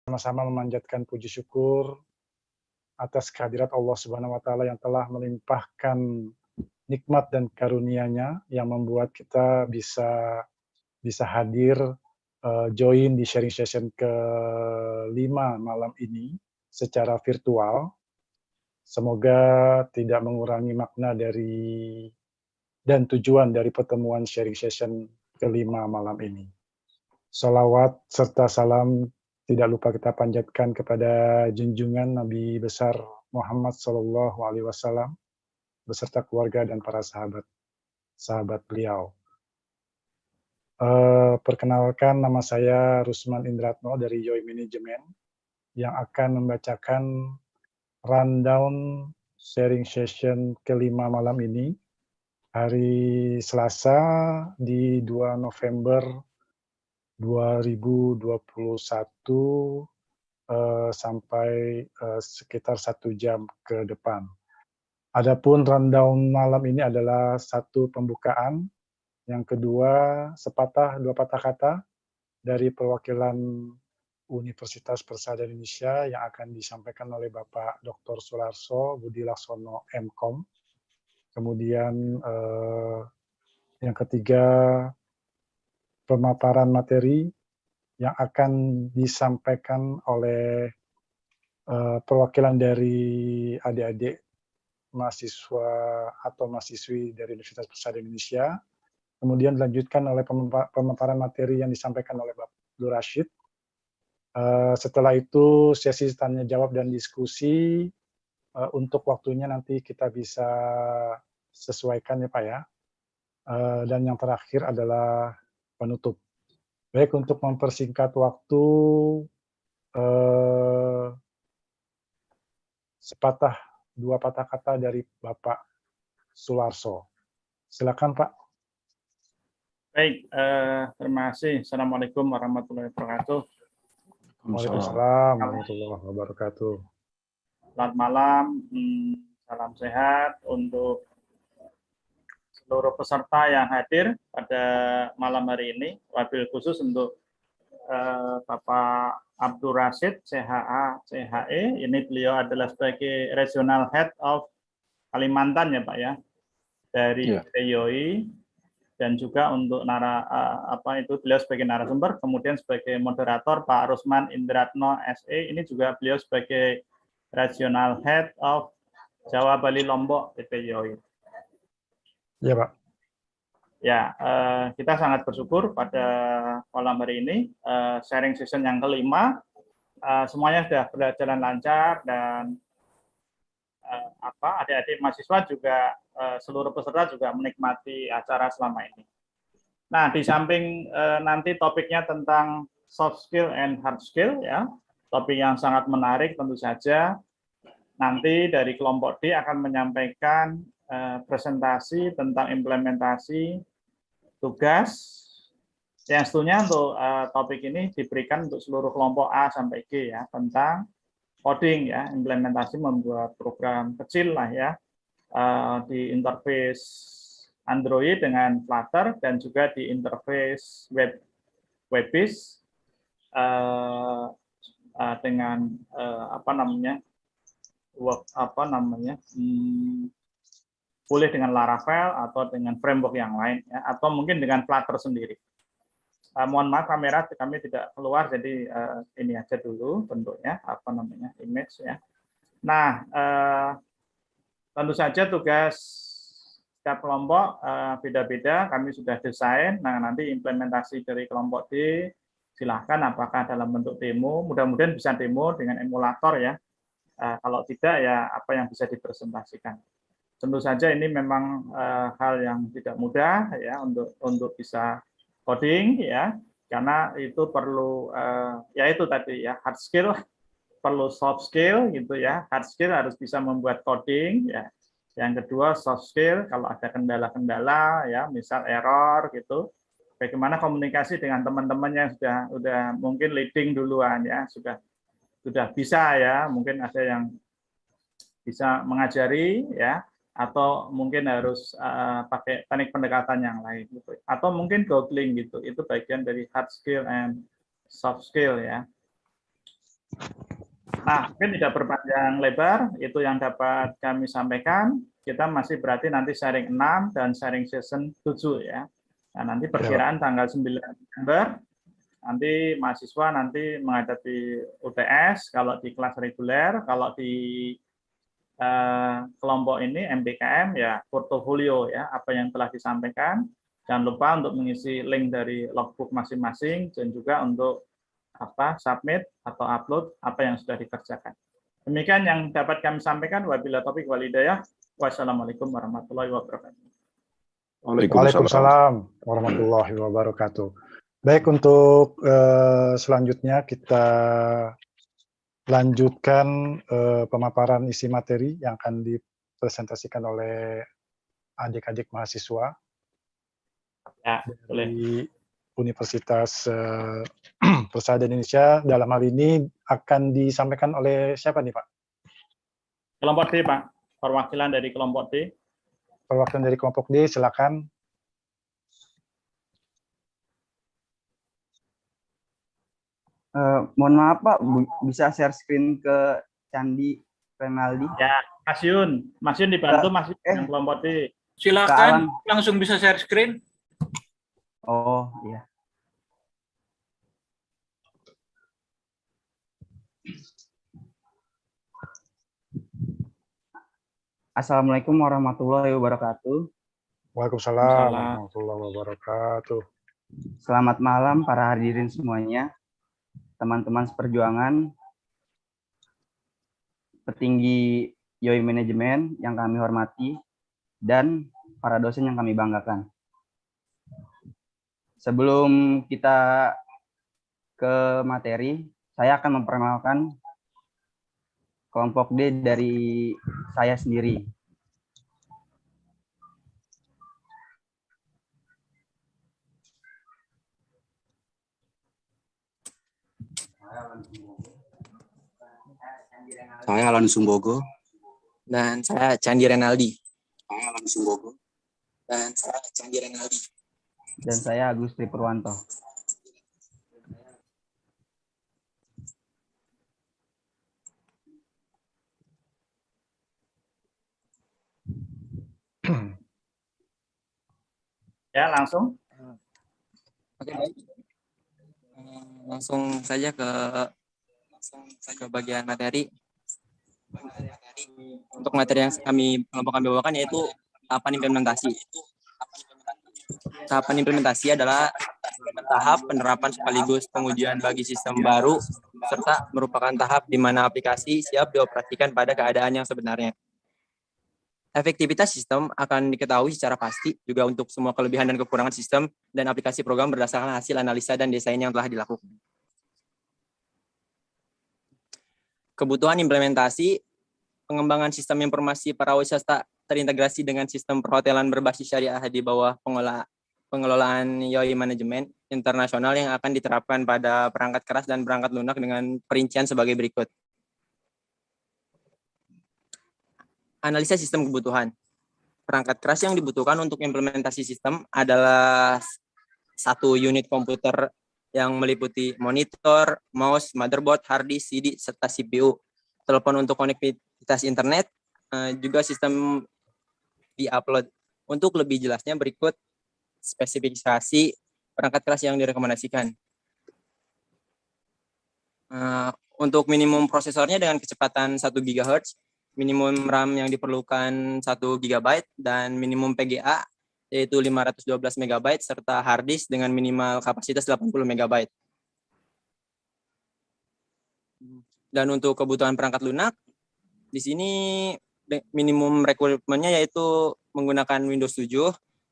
sama-sama memanjatkan puji syukur atas kehadirat Allah Subhanahu wa taala yang telah melimpahkan nikmat dan karunia-Nya yang membuat kita bisa hadir, join di sharing session ke-5 malam ini secara virtual. Semoga tidak mengurangi makna dari dan tujuan dari pertemuan sharing session ke-5 malam ini. Shalawat serta salam tidak lupa kita panjatkan kepada junjungan Nabi besar Muhammad Shallallahu Alaihi Wasallam beserta keluarga dan para sahabat beliau. Perkenalkan, nama saya Rusman Indratno dari Yoi Management yang akan membacakan rundown sharing session ke-5 malam ini, hari Selasa di 2 November 2021 sampai sekitar 1 jam ke depan. Adapun rundown malam ini adalah satu pembukaan, yang kedua dua patah kata dari perwakilan Universitas Persada Indonesia yang akan disampaikan oleh Bapak Dr. Sularso Budi Laksono MKom. Kemudian yang ketiga pemaparan materi yang akan disampaikan oleh perwakilan dari adik-adik mahasiswa atau mahasiswi dari Universitas Persada Indonesia. Kemudian dilanjutkan oleh pemaparan materi yang disampaikan oleh Bapak Abdul Rashid. Setelah itu sesi tanya jawab dan diskusi. Untuk waktunya nanti kita bisa sesuaikan ya Pak ya. Dan yang terakhir adalah penutup. Baik, untuk mempersingkat waktu, dua patah kata dari Bapak Sularso. Silakan Pak. Baik, terima kasih. Assalamualaikum warahmatullahi wabarakatuh. Waalaikumsalam warahmatullahi wabarakatuh. Selamat malam, salam sehat untuk seluruh peserta yang hadir pada malam hari ini. Wabil khusus untuk Bapak Abdul Rashid, CHA, CHE. Ini beliau adalah sebagai Regional Head of Kalimantan ya Pak ya, dari TYOI. Dan juga untuk beliau sebagai narasumber, kemudian sebagai moderator Pak Rusman Indratno SE, ini juga beliau sebagai Regional Head of Jawa Bali Lombok TPYOI. Ya Pak. Ya, kita sangat bersyukur pada malam hari ini sharing session yang ke-5, semuanya sudah berjalan lancar dan adik-adik mahasiswa juga seluruh peserta juga menikmati acara selama ini. Nah, di samping nanti topiknya tentang soft skill and hard skill ya, topik yang sangat menarik tentu saja. Nanti dari kelompok D akan menyampaikan presentasi tentang implementasi tugas yang tentunya untuk topik ini diberikan untuk seluruh kelompok A sampai G ya, tentang coding ya, implementasi membuat program kecil lah ya di interface Android dengan Flutter dan juga di interface WebBees dengan boleh dengan Laravel atau dengan framework yang lain ya, atau mungkin dengan Flutter sendiri. Mohon maaf kamera kami tidak keluar, jadi ini aja dulu bentuknya image ya. Nah, tentu saja tugas setiap kelompok beda-beda, kami sudah desain. Nah, nanti implementasi dari kelompok D silahkan apakah dalam bentuk demo, mudah-mudahan bisa demo dengan emulator ya. Kalau tidak ya apa yang bisa dipresentasikan. Tentu saja ini memang hal yang tidak mudah ya untuk bisa coding ya, karena itu perlu ya itu tadi ya, hard skill perlu soft skill gitu ya. Hard skill harus bisa membuat coding ya. Yang kedua soft skill, kalau ada kendala-kendala ya, misal error gitu, bagaimana komunikasi dengan teman-teman yang sudah mungkin leading duluan ya, sudah bisa ya, mungkin ada yang bisa mengajari ya, atau mungkin harus pakai teknik pendekatan yang lain gitu. Atau mungkin googling gitu. Itu bagian dari hard skill and soft skill ya. Nah, mungkin tidak berpanjang lebar, itu yang dapat kami sampaikan. Kita masih berarti nanti sharing 6 dan sharing session 7 ya. Nah, nanti perkiraan tanggal 9 November, nanti mahasiswa nanti menghadapi UTS, kalau di kelas reguler, kalau di kelompok ini MBKM ya portofolio ya, apa yang telah disampaikan. Jangan lupa untuk mengisi link dari logbook masing-masing dan juga untuk submit atau upload apa yang sudah dikerjakan. Demikian yang dapat kami sampaikan. Wabillahi taufiq wal hidayah. Wassalamualaikum warahmatullahi wabarakatuh. Waalaikumsalam warahmatullahi wabarakatuh. Baik, untuk selanjutnya kita lanjutkan pemaparan isi materi yang akan dipresentasikan oleh adik-adik mahasiswa Ya, boleh. dari Universitas Persada Indonesia. Dalam hal ini akan disampaikan oleh siapa nih, Pak? Kelompok D, Pak. Perwakilan dari kelompok D. Perwakilan dari kelompok D, silakan. Mohon maaf Pak, bisa share screen ke Candi Renaldi? Ya, Mas Yun dibantu Mas Yun yang kelompok D. Silakan langsung bisa share screen. Oh iya. Assalamualaikum warahmatullahi wabarakatuh. Waalaikumsalam warahmatullahi wabarakatuh. Selamat malam para hadirin semuanya, teman-teman seperjuangan, petinggi YOI Manajemen yang kami hormati, dan para dosen yang kami banggakan. Sebelum kita ke materi, saya akan memperkenalkan kelompok D dari saya sendiri. Saya Alan Sumbogo. Dan saya Candi Renaldi. Saya Alan Sumbogo. Dan saya Candi Renaldi. Dan saya Agus Tri Purwanto. Ya, langsung. Oke, baik. Langsung saja ke bagian materi. Untuk materi yang kelompok kami bawakan yaitu tahapan implementasi. Tahapan implementasi adalah tahap penerapan sekaligus pengujian bagi sistem baru, serta merupakan tahap di mana aplikasi siap dioperasikan pada keadaan yang sebenarnya. Efektivitas sistem akan diketahui secara pasti juga untuk semua kelebihan dan kekurangan sistem dan aplikasi program berdasarkan hasil analisa dan desain yang telah dilakukan. Kebutuhan implementasi, pengembangan sistem informasi parawisata terintegrasi dengan sistem perhotelan berbasis syariah di bawah pengelolaan YOI Manajemen Internasional yang akan diterapkan pada perangkat keras dan perangkat lunak dengan perincian sebagai berikut. Analisa sistem kebutuhan. Perangkat keras yang dibutuhkan untuk implementasi sistem adalah satu unit komputer yang meliputi monitor, mouse, motherboard, hard disk, CD, serta CPU. Telepon untuk konektivitas internet, juga sistem di-upload. Untuk lebih jelasnya berikut spesifikasi perangkat keras yang direkomendasikan. Untuk minimum prosesornya dengan kecepatan 1 GHz, minimum RAM yang diperlukan 1 GB, dan minimum PGA yaitu 512 MB, serta hard disk dengan minimal kapasitas 80 MB. Dan untuk kebutuhan perangkat lunak, di sini minimum requirement-nya yaitu menggunakan Windows 7,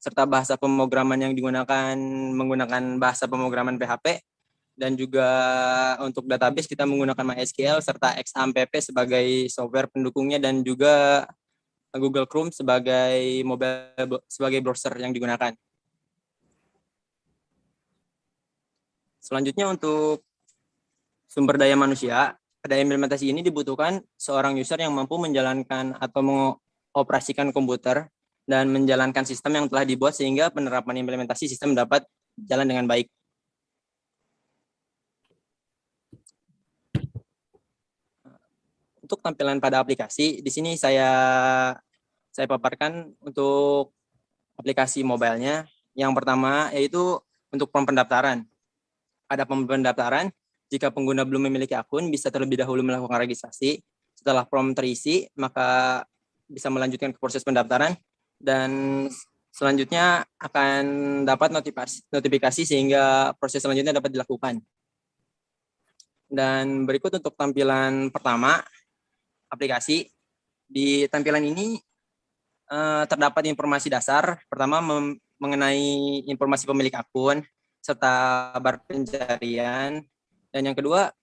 serta bahasa pemrograman yang digunakan menggunakan bahasa pemrograman PHP, dan juga untuk database kita menggunakan MySQL serta XAMPP sebagai software pendukungnya, dan juga Google Chrome sebagai browser yang digunakan. Selanjutnya untuk sumber daya manusia, pada implementasi ini dibutuhkan seorang user yang mampu menjalankan atau mengoperasikan komputer dan menjalankan sistem yang telah dibuat sehingga penerapan implementasi sistem dapat jalan dengan baik. Untuk tampilan pada aplikasi, di sini saya paparkan untuk aplikasi mobile-nya. Yang pertama yaitu untuk form pendaftaran. Pada form pendaftaran, jika pengguna belum memiliki akun, bisa terlebih dahulu melakukan registrasi. Setelah form terisi, maka bisa melanjutkan ke proses pendaftaran, dan selanjutnya akan dapat notifikasi sehingga proses selanjutnya dapat dilakukan. Dan berikut untuk tampilan pertama aplikasi. Di tampilan ini terdapat informasi dasar. Pertama mengenai informasi pemilik akun serta bar pencarian. Dan yang kedua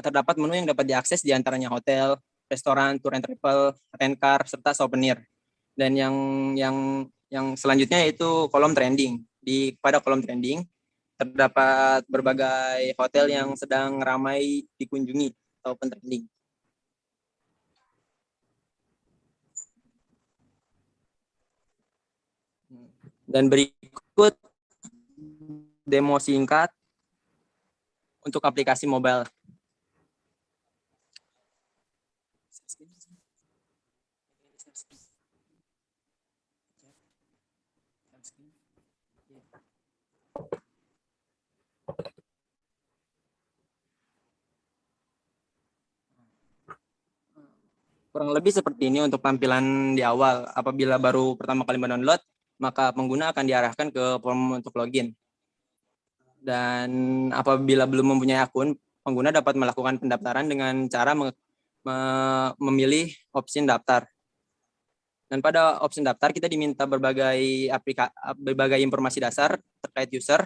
terdapat menu yang dapat diakses, diantaranya hotel, restoran, tour and travel, rent car, serta souvenir. Dan yang selanjutnya yaitu kolom trending. Pada kolom trending terdapat berbagai hotel yang sedang ramai dikunjungi atau trending. Dan berikut demo singkat untuk aplikasi mobile. Kurang lebih seperti ini untuk tampilan di awal. Apabila baru pertama kali mendownload, maka pengguna akan diarahkan ke form untuk login. Dan apabila belum mempunyai akun, pengguna dapat melakukan pendaftaran dengan cara memilih opsi daftar. Dan pada opsi daftar kita diminta berbagai informasi dasar terkait user.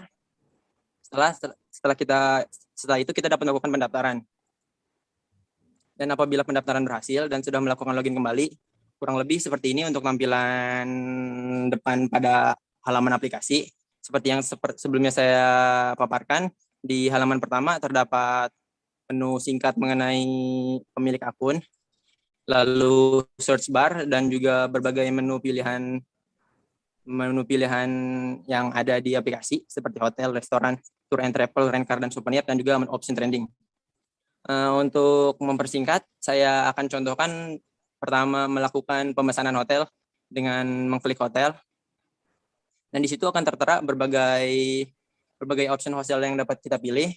Setelah itu kita dapat melakukan pendaftaran. Dan apabila pendaftaran berhasil dan sudah melakukan login kembali, kurang lebih seperti ini untuk tampilan depan pada halaman aplikasi. Seperti yang sebelumnya saya paparkan, di halaman pertama terdapat menu singkat mengenai pemilik akun, lalu search bar, dan juga berbagai menu pilihan yang ada di aplikasi seperti hotel, restoran, tour and travel, rent car, dan souvenir, dan juga option trending. Untuk mempersingkat, saya akan contohkan pertama melakukan pemesanan hotel dengan mengklik hotel, dan di situ akan tertera berbagai option hotel yang dapat kita pilih.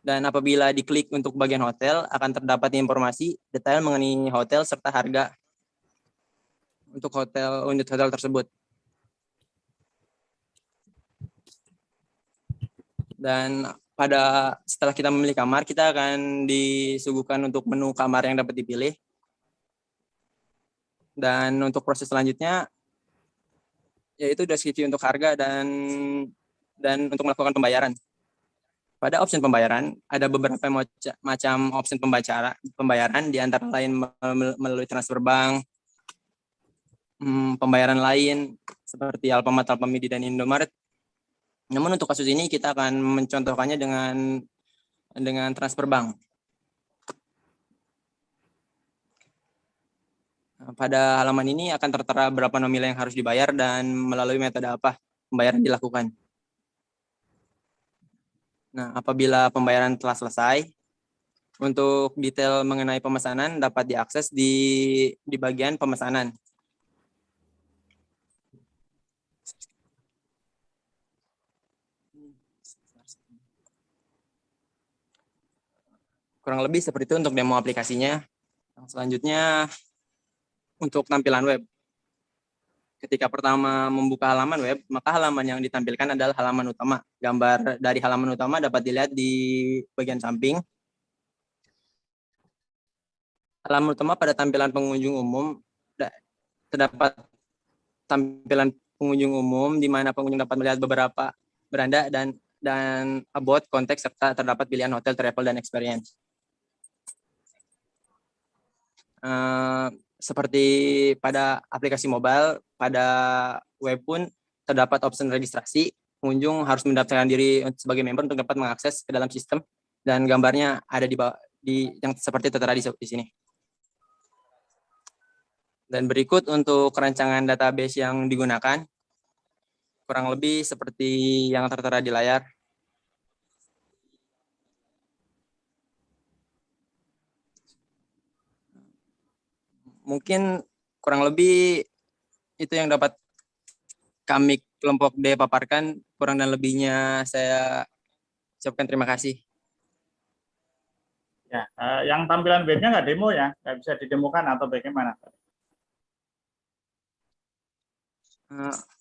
Dan apabila diklik untuk bagian hotel, akan terdapat informasi detail mengenai hotel serta harga untuk unit hotel tersebut. Dan setelah kita memilih kamar, kita akan disuguhkan untuk menu kamar yang dapat dipilih. Dan untuk proses selanjutnya yaitu deskripsi untuk harga dan untuk melakukan pembayaran. Pada opsi pembayaran ada beberapa macam opsi pembayaran, di antara lain melalui transfer bank, pembayaran lain seperti Alfamart, Alfamidi, dan Indomaret. Namun untuk kasus ini kita akan mencontohkannya dengan transfer bank. Pada halaman ini akan tertera berapa nominal yang harus dibayar dan melalui metode apa pembayaran dilakukan. Nah, apabila pembayaran telah selesai, untuk detail mengenai pemesanan dapat diakses di bagian pemesanan. Kurang lebih seperti itu untuk demo aplikasinya. Selanjutnya untuk tampilan web. Ketika pertama membuka halaman web, maka halaman yang ditampilkan adalah halaman utama. Gambar dari halaman utama dapat dilihat di bagian samping. Halaman utama pada tampilan pengunjung umum, terdapat tampilan pengunjung umum di mana pengunjung dapat melihat beberapa beranda dan about, konteks, serta terdapat pilihan hotel, travel, dan experience. Seperti pada aplikasi mobile, pada web pun terdapat opsi registrasi. Pengunjung harus mendaftarkan diri sebagai member untuk dapat mengakses ke dalam sistem, dan gambarnya ada yang seperti tertera di sini. Dan berikut untuk rancangan database yang digunakan, kurang lebih seperti yang tertera di layar. Mungkin kurang lebih itu yang dapat kami kelompok D paparkan. Kurang dan lebihnya saya ucapkan terima kasih. Ya, yang tampilan webnya nggak demo ya, nggak bisa didemokan atau bagaimana?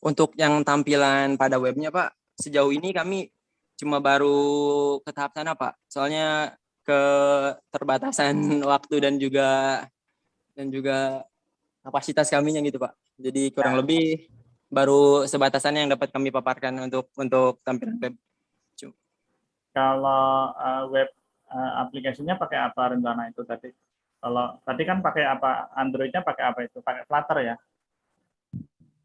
Untuk yang tampilan pada webnya Pak, sejauh ini kami cuma baru ke tahap sana Pak. Soalnya keterbatasan waktu dan juga kapasitas kaminya gitu Pak. Jadi kurang lebih baru sebatasannya yang dapat kami paparkan untuk tampilan web. Kalau web aplikasinya pakai apa rencana itu tadi? Kalau tadi kan pakai apa? Android-nya pakai apa itu? Pakai Flutter ya?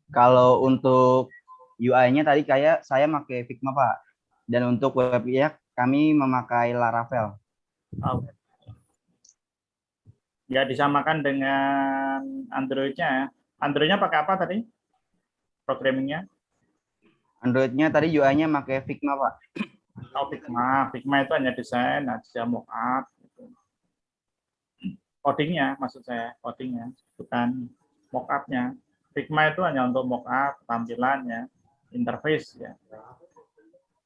Kalau untuk UI-nya tadi kayak saya pakai Figma, Pak. Dan untuk webnya kami memakai Laravel. Oh. Ya disamakan dengan Android-nya ya. Android-nya pakai apa tadi? Programmingnya? Android-nya tadi UI-nya pakai Figma, Pak. Oh, Figma. Figma itu hanya desain, bisa mockup. Gitu. Codingnya, maksud saya. Codingnya, bukan mockup-nya. Figma itu hanya untuk mockup, tampilannya, interface ya.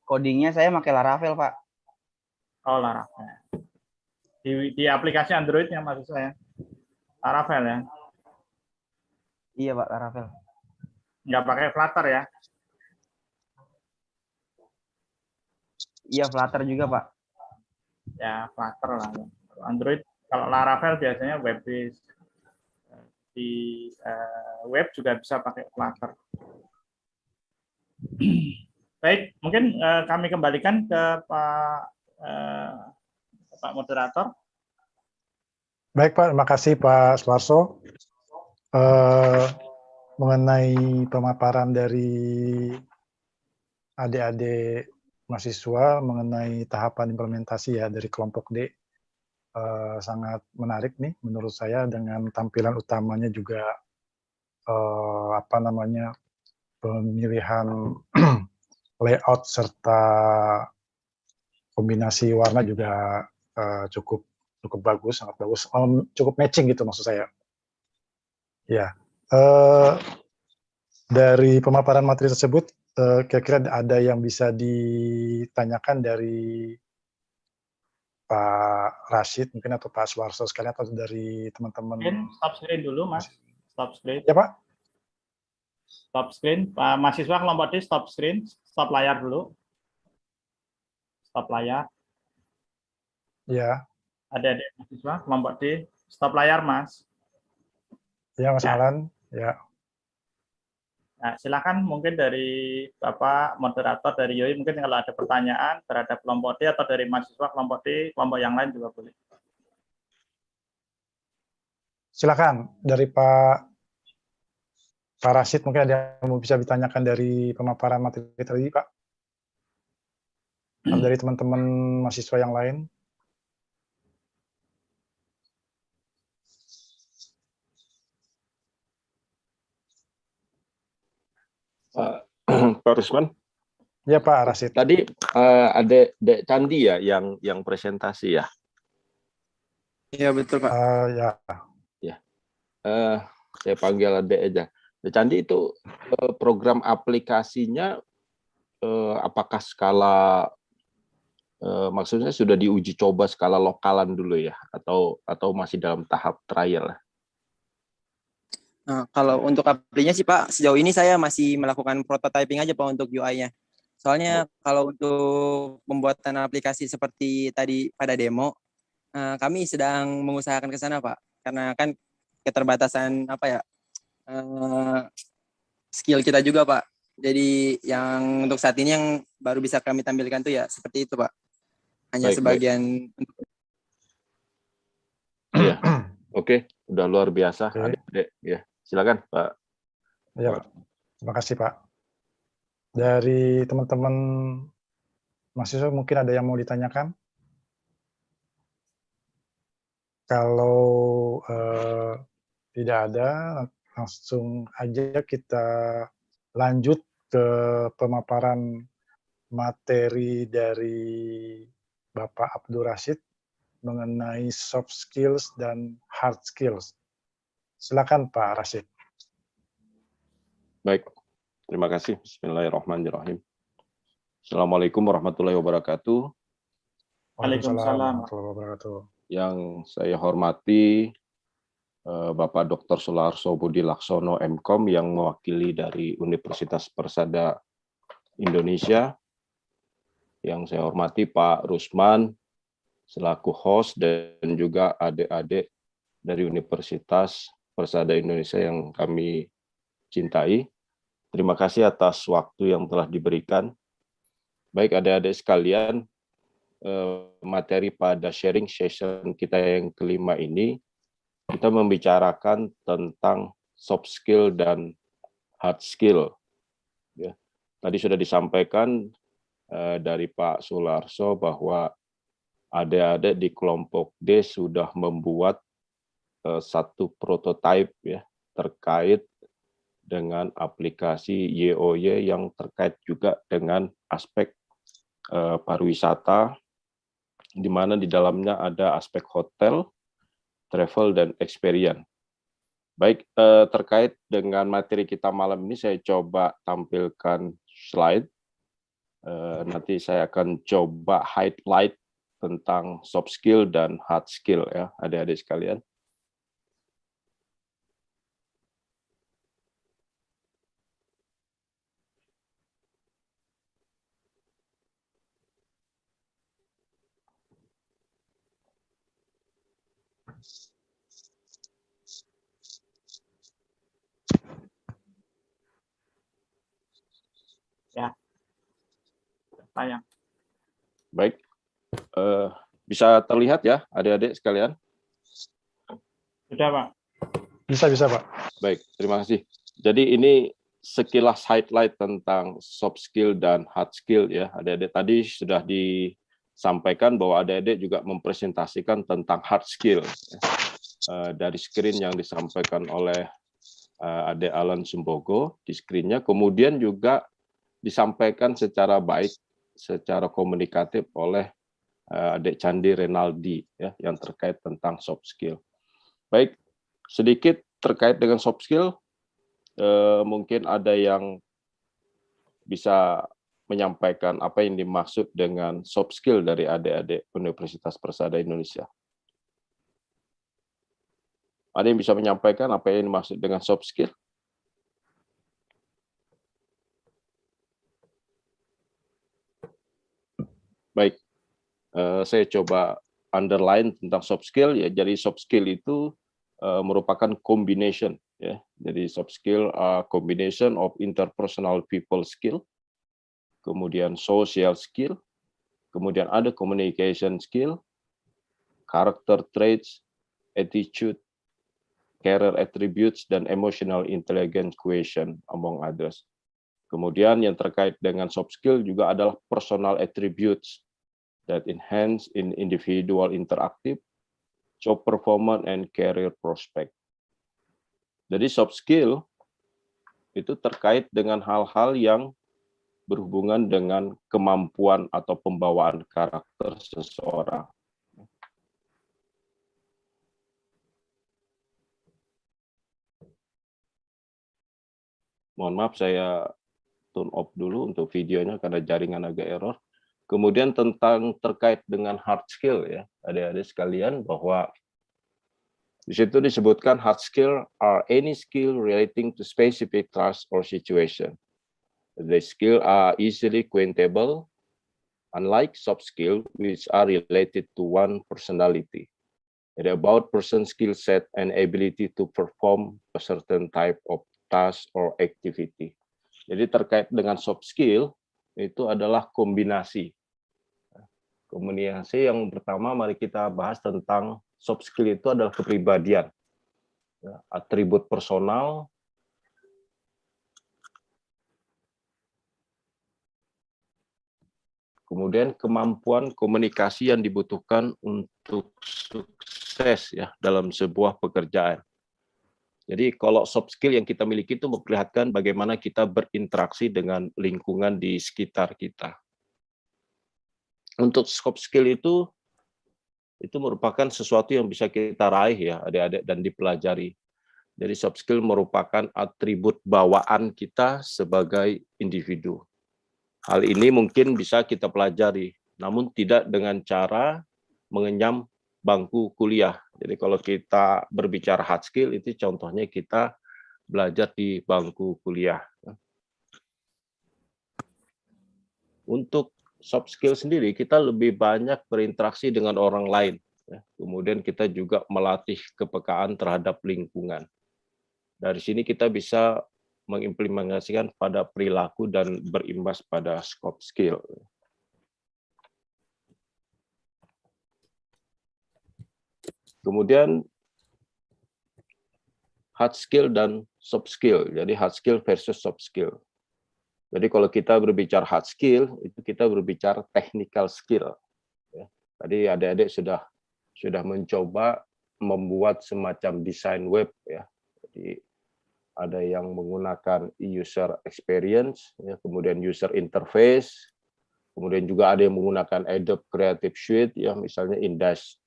Codingnya saya pakai Laravel, Pak. Oh, Laravel. Di aplikasi Android-nya maksud saya. Laravel ya? Iya, Pak, Laravel. Nggak pakai Flutter ya? Iya, Flutter juga, Pak. Ya, Flutter lah. Ya. Android, kalau Laravel biasanya web-based. Di web juga bisa pakai Flutter. Baik, mungkin kami kembalikan ke Pak Moderator. Baik Pak, terima kasih Pak Suarso. Mengenai pemaparan dari adik-adik mahasiswa mengenai tahapan implementasi ya dari kelompok D, sangat menarik nih menurut saya, dengan tampilan utamanya juga pemilihan layout serta kombinasi warna juga cukup bagus, sangat bagus, cukup matching gitu maksud saya. Ya, dari pemaparan materi tersebut, kira-kira ada yang bisa ditanyakan dari Pak Rashid mungkin atau Pak Suarso sekalian, atau dari teman-teman? Stop screen dulu, Mas. Stop screen. Ya, Pak. Stop screen. Pak mahasiswa kelompok D, stop screen. Stop layar dulu. Stop layar. Ya. Ada mahasiswa kelompok D, stop layar, Mas. Ya, Mas Alan. Ya. Nah, silakan mungkin dari Bapak moderator dari YOI, mungkin kalau ada pertanyaan terhadap kelompok D atau dari mahasiswa kelompok D, kelompok yang lain juga boleh. Silakan dari Pak Rashid, mungkin ada yang bisa ditanyakan dari pemaparan materi tadi, Pak? Atau dari teman-teman mahasiswa yang lain? Pak Rusman. Ya Pak Rashid. Tadi ada Dek Candi ya yang presentasi ya. Iya betul Pak. Ya. Ya. Saya panggil Dek aja. Dek Candi itu program aplikasinya apakah skala maksudnya sudah diuji coba skala lokalan dulu ya, atau masih dalam tahap trial? Nah, kalau untuk aplikasinya sih Pak, sejauh ini saya masih melakukan prototyping aja Pak untuk UI-nya. Soalnya kalau untuk pembuatan aplikasi seperti tadi pada demo, kami sedang mengusahakan ke sana Pak. Karena kan keterbatasan skill kita juga Pak. Jadi yang untuk saat ini yang baru bisa kami tampilkan tuh ya seperti itu Pak. Hanya sebagian. Iya. Oke, udah luar biasa adik-adik ya. Silakan Pak. Ya, Pak. Terima kasih Pak. Dari teman-teman mahasiswa mungkin ada yang mau ditanyakan? Kalau tidak ada, langsung aja kita lanjut ke pemaparan materi dari Bapak Abdul Rashid mengenai soft skills dan hard skills. Silakan Pak Rashid. Baik, terima kasih. Bismillahirrahmanirrahim. Assalamualaikum warahmatullahi wabarakatuh. Waalaikumsalam. Warahmatullahi wabarakatuh. Yang saya hormati Bapak Dr. Sularso Budi Laksono MKom yang mewakili dari Universitas Persada Indonesia. Yang saya hormati Pak Rusman selaku host dan juga adik-adik dari Universitas Persada Indonesia yang kami cintai. Terima kasih atas waktu yang telah diberikan. Baik adik-adik sekalian, materi pada sharing session kita yang kelima ini, kita membicarakan tentang soft skill dan hard skill. Ya. Tadi sudah disampaikan dari Pak Sularso bahwa adik-adik di kelompok D sudah membuat satu prototipe ya terkait dengan aplikasi YOY yang terkait juga dengan aspek pariwisata, di mana di dalamnya ada aspek hotel, travel, dan experience. Baik, terkait dengan materi kita malam ini, saya coba tampilkan slide. Nanti saya akan coba highlight tentang soft skill dan hard skill ya, adik-adik sekalian. Ya, tayang. Baik, bisa terlihat ya adik-adik sekalian? Sudah, Pak. Bisa Pak. Baik, terima kasih. Jadi ini sekilas highlight tentang soft skill dan hard skill ya. Adik-adik tadi sudah disampaikan bahwa adik-adik juga mempresentasikan tentang hard skill ya. Dari screen yang disampaikan oleh Adik Alan Sumbogo di screen-nya, kemudian juga disampaikan secara baik, secara komunikatif oleh Adik Candi Renaldi ya, yang terkait tentang soft skill. Baik, sedikit terkait dengan soft skill, mungkin ada yang bisa menyampaikan apa yang dimaksud dengan soft skill dari adik-adik Universitas Persada Indonesia. Ada yang bisa menyampaikan apa yang dimaksud dengan soft skill? Baik, saya coba underline tentang soft skill ya. Jadi soft skill itu merupakan combination ya. Jadi soft skill combination of interpersonal people skill, kemudian social skill, kemudian ada communication skill, character traits, attitude, career attributes, dan emotional intelligence quotient among others. Kemudian yang terkait dengan soft skill juga adalah personal attributes that enhance in individual interactive, job performance, and career prospect. Jadi soft skill itu terkait dengan hal-hal yang berhubungan dengan kemampuan atau pembawaan karakter seseorang. Mohon maaf, saya turn off dulu untuk videonya karena jaringan agak error. Kemudian tentang terkait dengan hard skill ya, adik-adik sekalian, bahwa di situ disebutkan hard skill are any skill relating to specific task or situation. The skill are easily quotable, unlike soft skill which are related to one personality. It about person skill set and ability to perform a certain type of task or activity. Jadi terkait dengan soft skill itu adalah kombinasi. Kombinasi yang pertama mari kita bahas tentang soft skill itu adalah kepribadian, atribut personal, kemudian kemampuan komunikasi yang dibutuhkan untuk sukses ya dalam sebuah pekerjaan. Jadi kalau soft skill yang kita miliki itu memperlihatkan bagaimana kita berinteraksi dengan lingkungan di sekitar kita. Untuk soft skill itu merupakan sesuatu yang bisa kita raih ya adik-adik dan dipelajari. Jadi soft skill merupakan atribut bawaan kita sebagai individu. Hal ini mungkin bisa kita pelajari, namun tidak dengan cara mengenyam bangku kuliah. Jadi kalau kita berbicara hard skill, itu contohnya kita belajar di bangku kuliah. Untuk soft skill sendiri, kita lebih banyak berinteraksi dengan orang lain. Kemudian kita juga melatih kepekaan terhadap lingkungan. Dari sini kita bisa mengimplementasikan pada perilaku dan berimbas pada soft skill. Kemudian hard skill dan soft skill. Jadi hard skill versus soft skill. Jadi kalau kita berbicara hard skill, itu kita berbicara technical skill. Tadi adik-adik sudah mencoba membuat semacam desain web, ya. Jadi ada yang menggunakan user experience, ya, kemudian user interface, kemudian juga ada yang menggunakan Adobe Creative Suite, ya, misalnya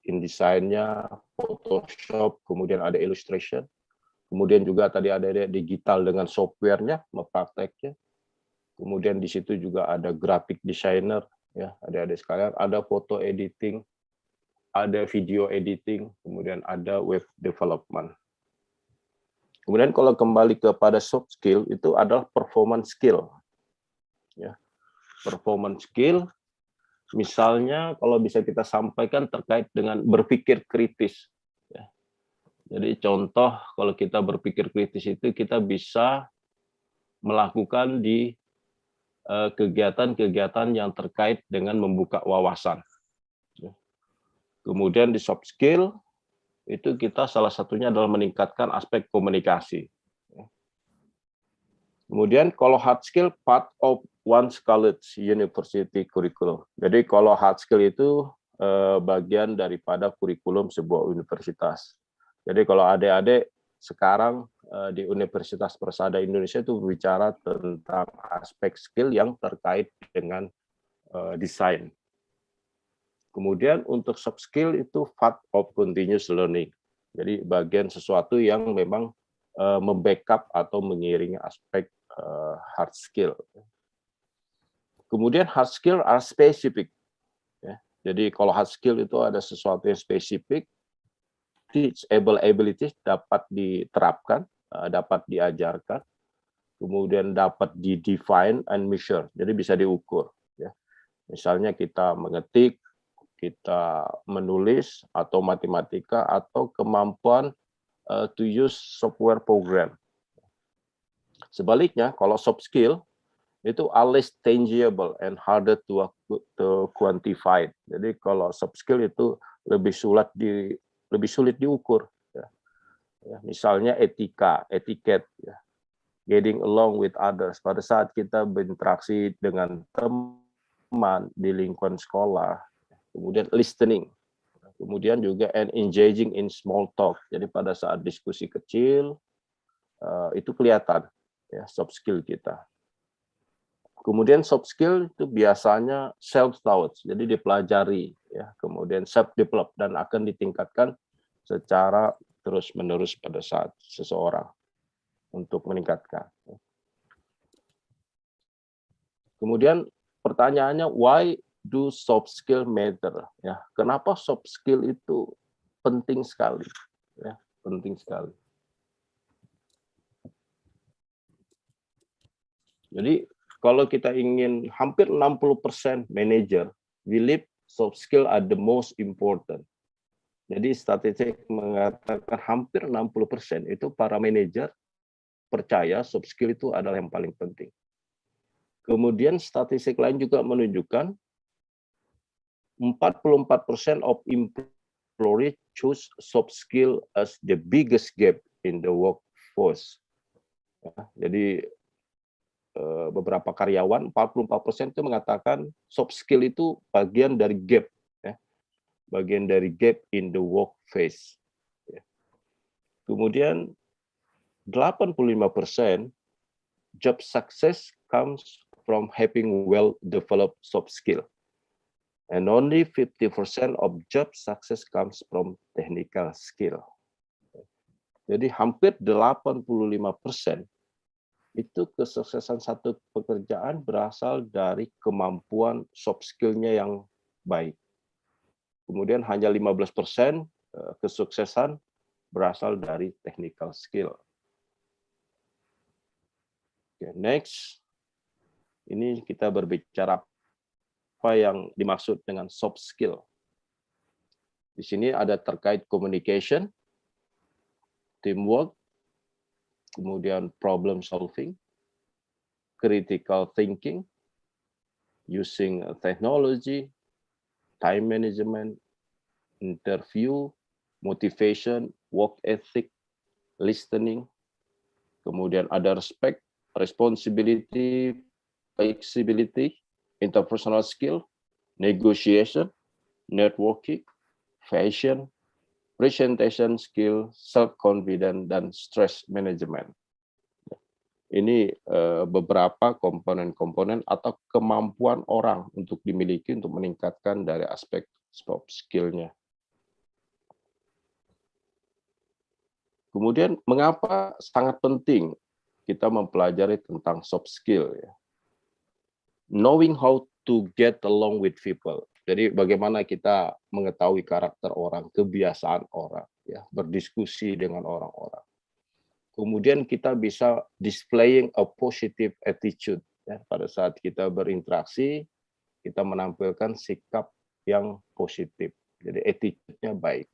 InDesign-nya, Photoshop, kemudian ada illustration, kemudian juga tadi ada digital dengan software-nya, memprakteknya, kemudian di situ juga ada graphic designer, ya, adik-adik sekalian, ada foto editing, ada video editing, kemudian ada web development. Kemudian kalau kembali kepada soft skill, itu adalah performance skill. Ya. Performance skill, misalnya kalau bisa kita sampaikan terkait dengan berpikir kritis. Ya. Jadi contoh kalau kita berpikir kritis itu kita bisa melakukan di kegiatan-kegiatan yang terkait dengan membuka wawasan. Ya. Kemudian di soft skill, itu kita salah satunya adalah meningkatkan aspek komunikasi. Kemudian kalau hard skill, part of one's college university curriculum. Jadi kalau hard skill itu bagian daripada kurikulum sebuah universitas. Jadi kalau adik-adik sekarang di Universitas Persada Indonesia itu berbicara tentang aspek skill yang terkait dengan desain. Kemudian untuk soft skill itu part of continuous learning. Jadi bagian sesuatu yang memang membackup atau mengiringi aspek hard skill. Kemudian hard skill are specific. Ya. Jadi kalau hard skill itu ada sesuatu yang spesifik, teachable abilities dapat diterapkan, dapat diajarkan, kemudian dapat di-define and measure. Jadi bisa diukur. Ya. Misalnya kita mengetik, kita menulis atau matematika atau kemampuan to use software program. Sebaliknya, kalau soft skill itu less tangible and harder to quantify. Jadi kalau soft skill itu lebih sulit diukur. Ya. Ya, misalnya etiket, ya. Getting along with others. Pada saat kita berinteraksi dengan teman di lingkungan sekolah. Kemudian listening, kemudian juga engaging in small talk. Jadi pada saat diskusi kecil itu kelihatan ya soft skill kita. Kemudian soft skill itu biasanya self-taught, jadi dipelajari ya, kemudian self-develop dan akan ditingkatkan secara terus-menerus pada saat seseorang untuk meningkatkan. Kemudian pertanyaannya why do soft skill matter? Ya, kenapa soft skill itu penting sekali? Ya, penting sekali. Jadi kalau kita ingin hampir 60% manager believe soft skill are the most important. Jadi statistik mengatakan hampir 60% itu para manajer percaya soft skill itu adalah yang paling penting. Kemudian statistik lain juga menunjukkan 44% of employees choose soft skill as the biggest gap in the workforce. Ya, jadi beberapa karyawan 44% itu mengatakan soft skill itu bagian dari gap, ya, bagian dari gap in the workforce. Ya. Kemudian 85% job success comes from having well-developed soft skill. And only 50% of job success comes from technical skill. Jadi hampir 85% itu kesuksesan satu pekerjaan berasal dari kemampuan soft skill-nya yang baik. Kemudian hanya 15% kesuksesan berasal dari technical skill. Oke, next. Ini kita berbicara apa yang dimaksud dengan soft skill. Di sini ada terkait communication, teamwork, kemudian problem solving, critical thinking, using technology, time management, interview, motivation, work ethic, listening, kemudian ada respect, responsibility, flexibility, interpersonal skill, negotiation, networking, fashion, presentation skill, self-confidence, dan stress management. Ini beberapa komponen-komponen atau kemampuan orang untuk dimiliki untuk meningkatkan dari aspek soft skill-nya. Kemudian mengapa sangat penting kita mempelajari tentang soft skill ya? Knowing how to get along with people. Jadi bagaimana kita mengetahui karakter orang, kebiasaan orang, ya, berdiskusi dengan orang-orang. Kemudian kita bisa displaying a positive attitude ya, pada saat kita berinteraksi, kita menampilkan sikap yang positif. Jadi attitude-nya baik.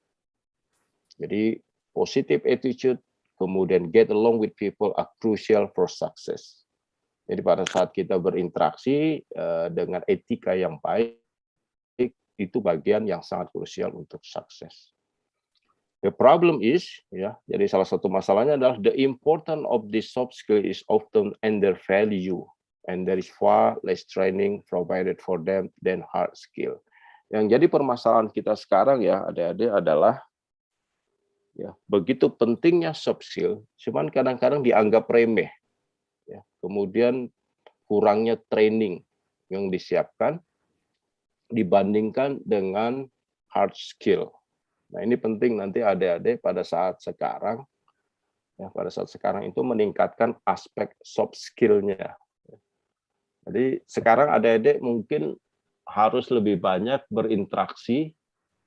Jadi positive attitude, kemudian get along with people are crucial for success. Jadi pada saat kita berinteraksi dengan etika yang baik, itu bagian yang sangat krusial untuk sukses. The problem is, ya, jadi salah satu masalahnya adalah the importance of this soft skill is often undervalued, and there is far less training provided for them than hard skill. Yang jadi permasalahan kita sekarang ya, adik-adik adalah ya begitu pentingnya soft skill, cuman kadang-kadang dianggap remeh. Ya, kemudian kurangnya training yang disiapkan dibandingkan dengan hard skill. Nah, ini penting nanti adik-adik pada saat sekarang, ya, pada saat sekarang itu meningkatkan aspek soft skill-nya. Jadi sekarang adik-adik mungkin harus lebih banyak berinteraksi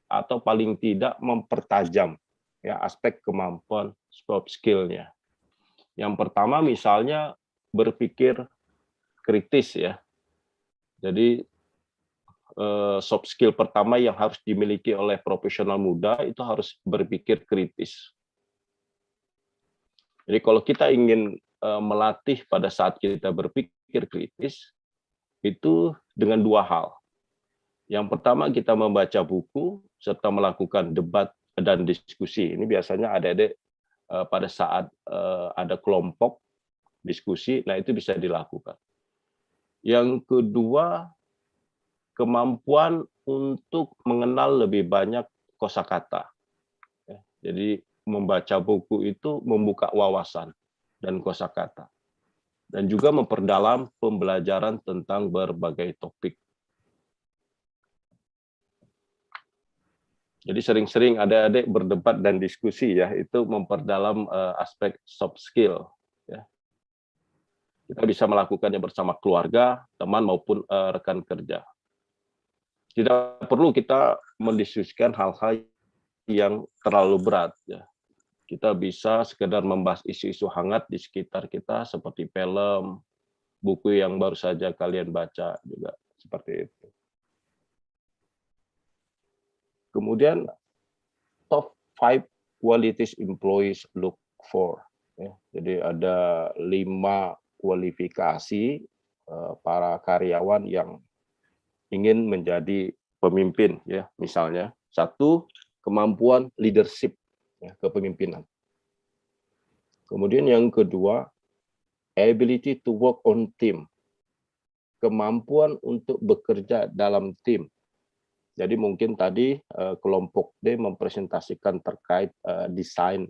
atau paling tidak mempertajam ya aspek kemampuan soft skill-nya. Yang pertama misalnya berpikir kritis ya. Jadi soft skill pertama yang harus dimiliki oleh profesional muda itu harus berpikir kritis. Jadi kalau kita ingin melatih pada saat kita berpikir kritis, itu dengan dua hal. Yang pertama kita membaca buku serta melakukan debat dan diskusi. Ini biasanya adik-adik pada saat ada kelompok diskusi, nah itu bisa dilakukan. Yang kedua, kemampuan untuk mengenal lebih banyak kosakata. Jadi membaca buku itu membuka wawasan dan kosakata. Dan juga memperdalam pembelajaran tentang berbagai topik. Jadi sering-sering adik-adik berdebat dan diskusi ya, itu memperdalam aspek soft skill. Ya. Kita bisa melakukannya bersama keluarga, teman maupun rekan kerja. Tidak perlu kita mendiskusikan hal-hal yang terlalu berat. Ya. Kita bisa sekedar membahas isu-isu hangat di sekitar kita seperti film, buku yang baru saja kalian baca juga seperti itu. Kemudian top 5 qualities employees look for. Ya. Jadi ada 5 kualifikasi para karyawan yang ingin menjadi pemimpin ya. Misalnya 1, kemampuan leadership ya, kepemimpinan. Kemudian yang kedua, ability to work on team. Kemampuan untuk bekerja dalam tim. Jadi mungkin tadi kelompok D mempresentasikan terkait desain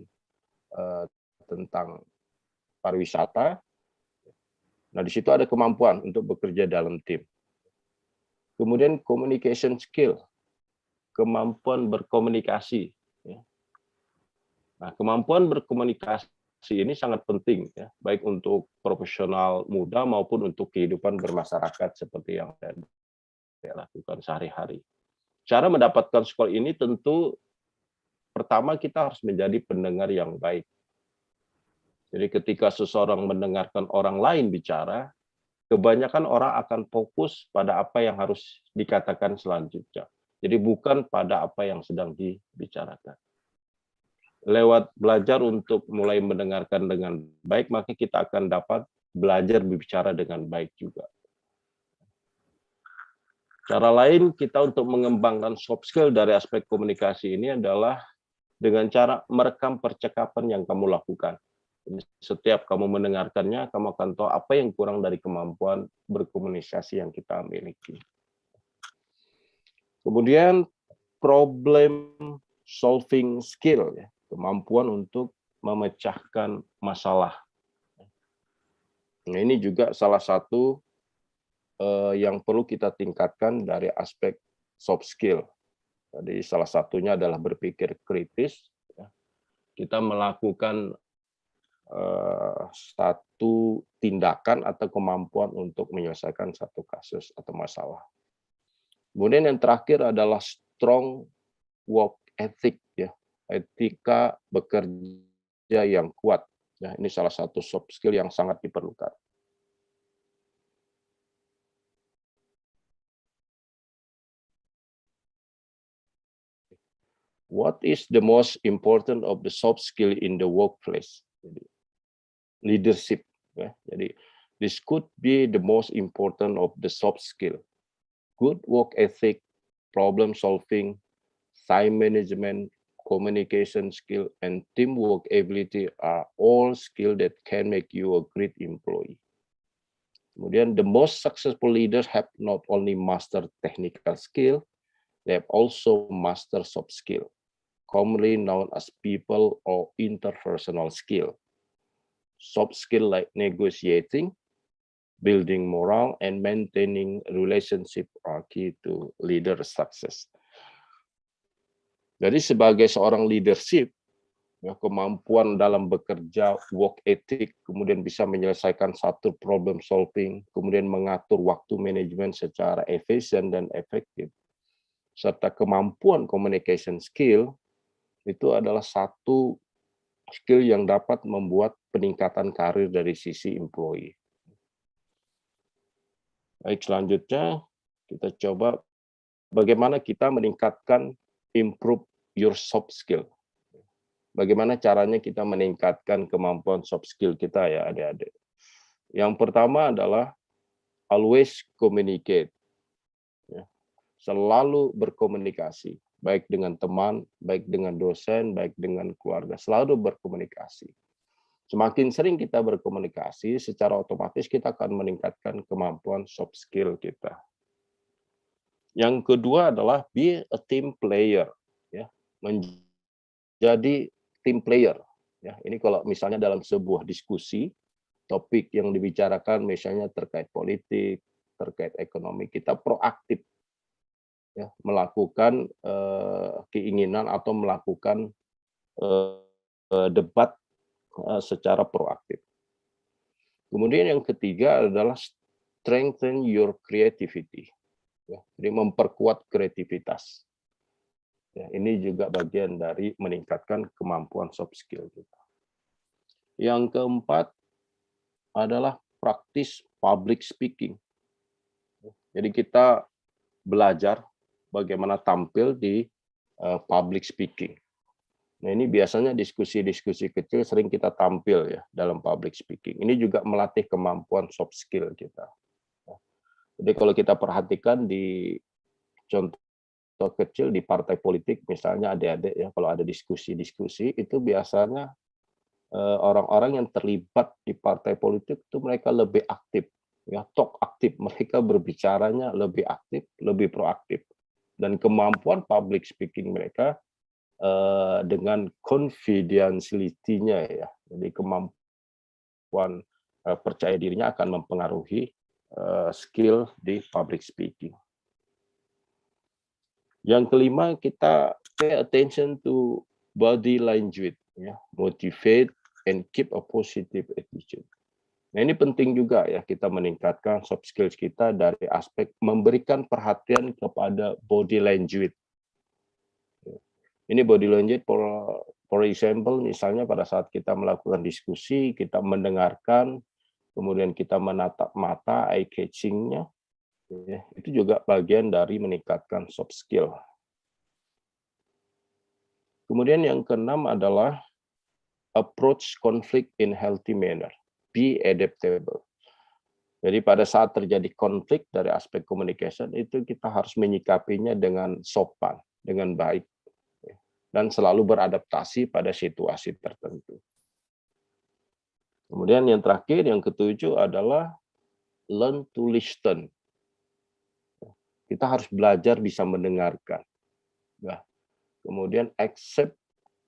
tentang pariwisata. Nah, di situ ada kemampuan untuk bekerja dalam tim. Kemudian communication skill, kemampuan berkomunikasi. Ya. Nah, kemampuan berkomunikasi ini sangat penting ya, baik untuk profesional muda maupun untuk kehidupan bermasyarakat seperti yang saya lakukan sehari-hari. Cara mendapatkan skor ini tentu pertama kita harus menjadi pendengar yang baik. Jadi ketika seseorang mendengarkan orang lain bicara, kebanyakan orang akan fokus pada apa yang harus dikatakan selanjutnya. Jadi bukan pada apa yang sedang dibicarakan. Lewat belajar untuk mulai mendengarkan dengan baik, maka kita akan dapat belajar berbicara dengan baik juga. Cara lain kita untuk mengembangkan soft skill dari aspek komunikasi ini adalah dengan cara merekam percakapan yang kamu lakukan. Setiap kamu mendengarkannya, kamu akan tahu apa yang kurang dari kemampuan berkomunikasi yang kita miliki. Kemudian problem solving skill, ya, kemampuan untuk memecahkan masalah. Nah, ini juga salah satu yang perlu kita tingkatkan dari aspek soft skill. Jadi salah satunya adalah berpikir kritis. Kita melakukan satu tindakan atau kemampuan untuk menyelesaikan satu kasus atau masalah. Kemudian yang terakhir adalah strong work ethic, ya, etika bekerja yang kuat. Ya, ini salah satu soft skill yang sangat diperlukan. What is the most important of the soft skill in the workplace? Leadership. Ya. Jadi, this could be the most important of the soft skill. Good work ethic, problem solving, time management, communication skill, and teamwork ability are all skills that can make you a great employee. Kemudian, the most successful leaders have not only mastered technical skill, they have also mastered soft skill, commonly known as people or interpersonal skill. Soft skill like negotiating, building morale, and maintaining relationship are key to leader success. Jadi sebagai seorang leadership, ya, kemampuan dalam bekerja, work ethic, kemudian bisa menyelesaikan satu problem solving, kemudian mengatur waktu manajemen secara efisien dan efektif, serta kemampuan communication skill, itu adalah satu skill yang dapat membuat peningkatan karir dari sisi employee. Baik, selanjutnya kita coba bagaimana kita meningkatkan improve your soft skill. Bagaimana caranya kita meningkatkan kemampuan soft skill kita, ya adik-adik. Yang pertama adalah always communicate. Ya. Selalu berkomunikasi, baik dengan teman, baik dengan dosen, baik dengan keluarga. Selalu berkomunikasi. Semakin sering kita berkomunikasi, secara otomatis kita akan meningkatkan kemampuan soft skill kita. Yang kedua adalah be a team player, ya, menjadi team player. Ya, ini kalau misalnya dalam sebuah diskusi, topik yang dibicarakan misalnya terkait politik, terkait ekonomi, kita proaktif, ya, melakukan keinginan atau melakukan debat secara proaktif. Kemudian yang ketiga adalah strengthen your creativity. Ya, jadi memperkuat kreativitas. Ya, ini juga bagian dari meningkatkan kemampuan soft skill kita. Yang keempat adalah praktis public speaking. Jadi kita belajar bagaimana tampil di public speaking. Nah, ini biasanya diskusi-diskusi kecil sering kita tampil, ya, dalam public speaking. Ini juga melatih kemampuan soft skill kita. Jadi kalau kita perhatikan di contoh kecil di partai politik, misalnya adik-adik, ya, kalau ada diskusi-diskusi itu biasanya orang-orang yang terlibat di partai politik itu mereka lebih aktif, ya, talk aktif, mereka berbicaranya lebih aktif, lebih proaktif, dan kemampuan public speaking mereka dengan confidentiality-nya, ya, jadi kemampuan percaya dirinya akan mempengaruhi skill di public speaking. Yang kelima, kita pay attention to body language, ya, motivate and keep a positive attitude. Nah, ini penting juga ya kita meningkatkan soft skills kita dari aspek memberikan perhatian kepada body language. Ini body language for example, misalnya pada saat kita melakukan diskusi, kita mendengarkan, kemudian kita menatap mata, eye catching-nya, ya, itu juga bagian dari meningkatkan soft skill. Kemudian yang keenam adalah approach conflict in healthy manner. Be adaptable. Jadi pada saat terjadi konflik dari aspek communication itu kita harus menyikapinya dengan sopan, dengan baik, dan selalu beradaptasi pada situasi tertentu. Kemudian yang terakhir, yang ketujuh adalah learn to listen. Kita harus belajar bisa mendengarkan. Nah, kemudian accept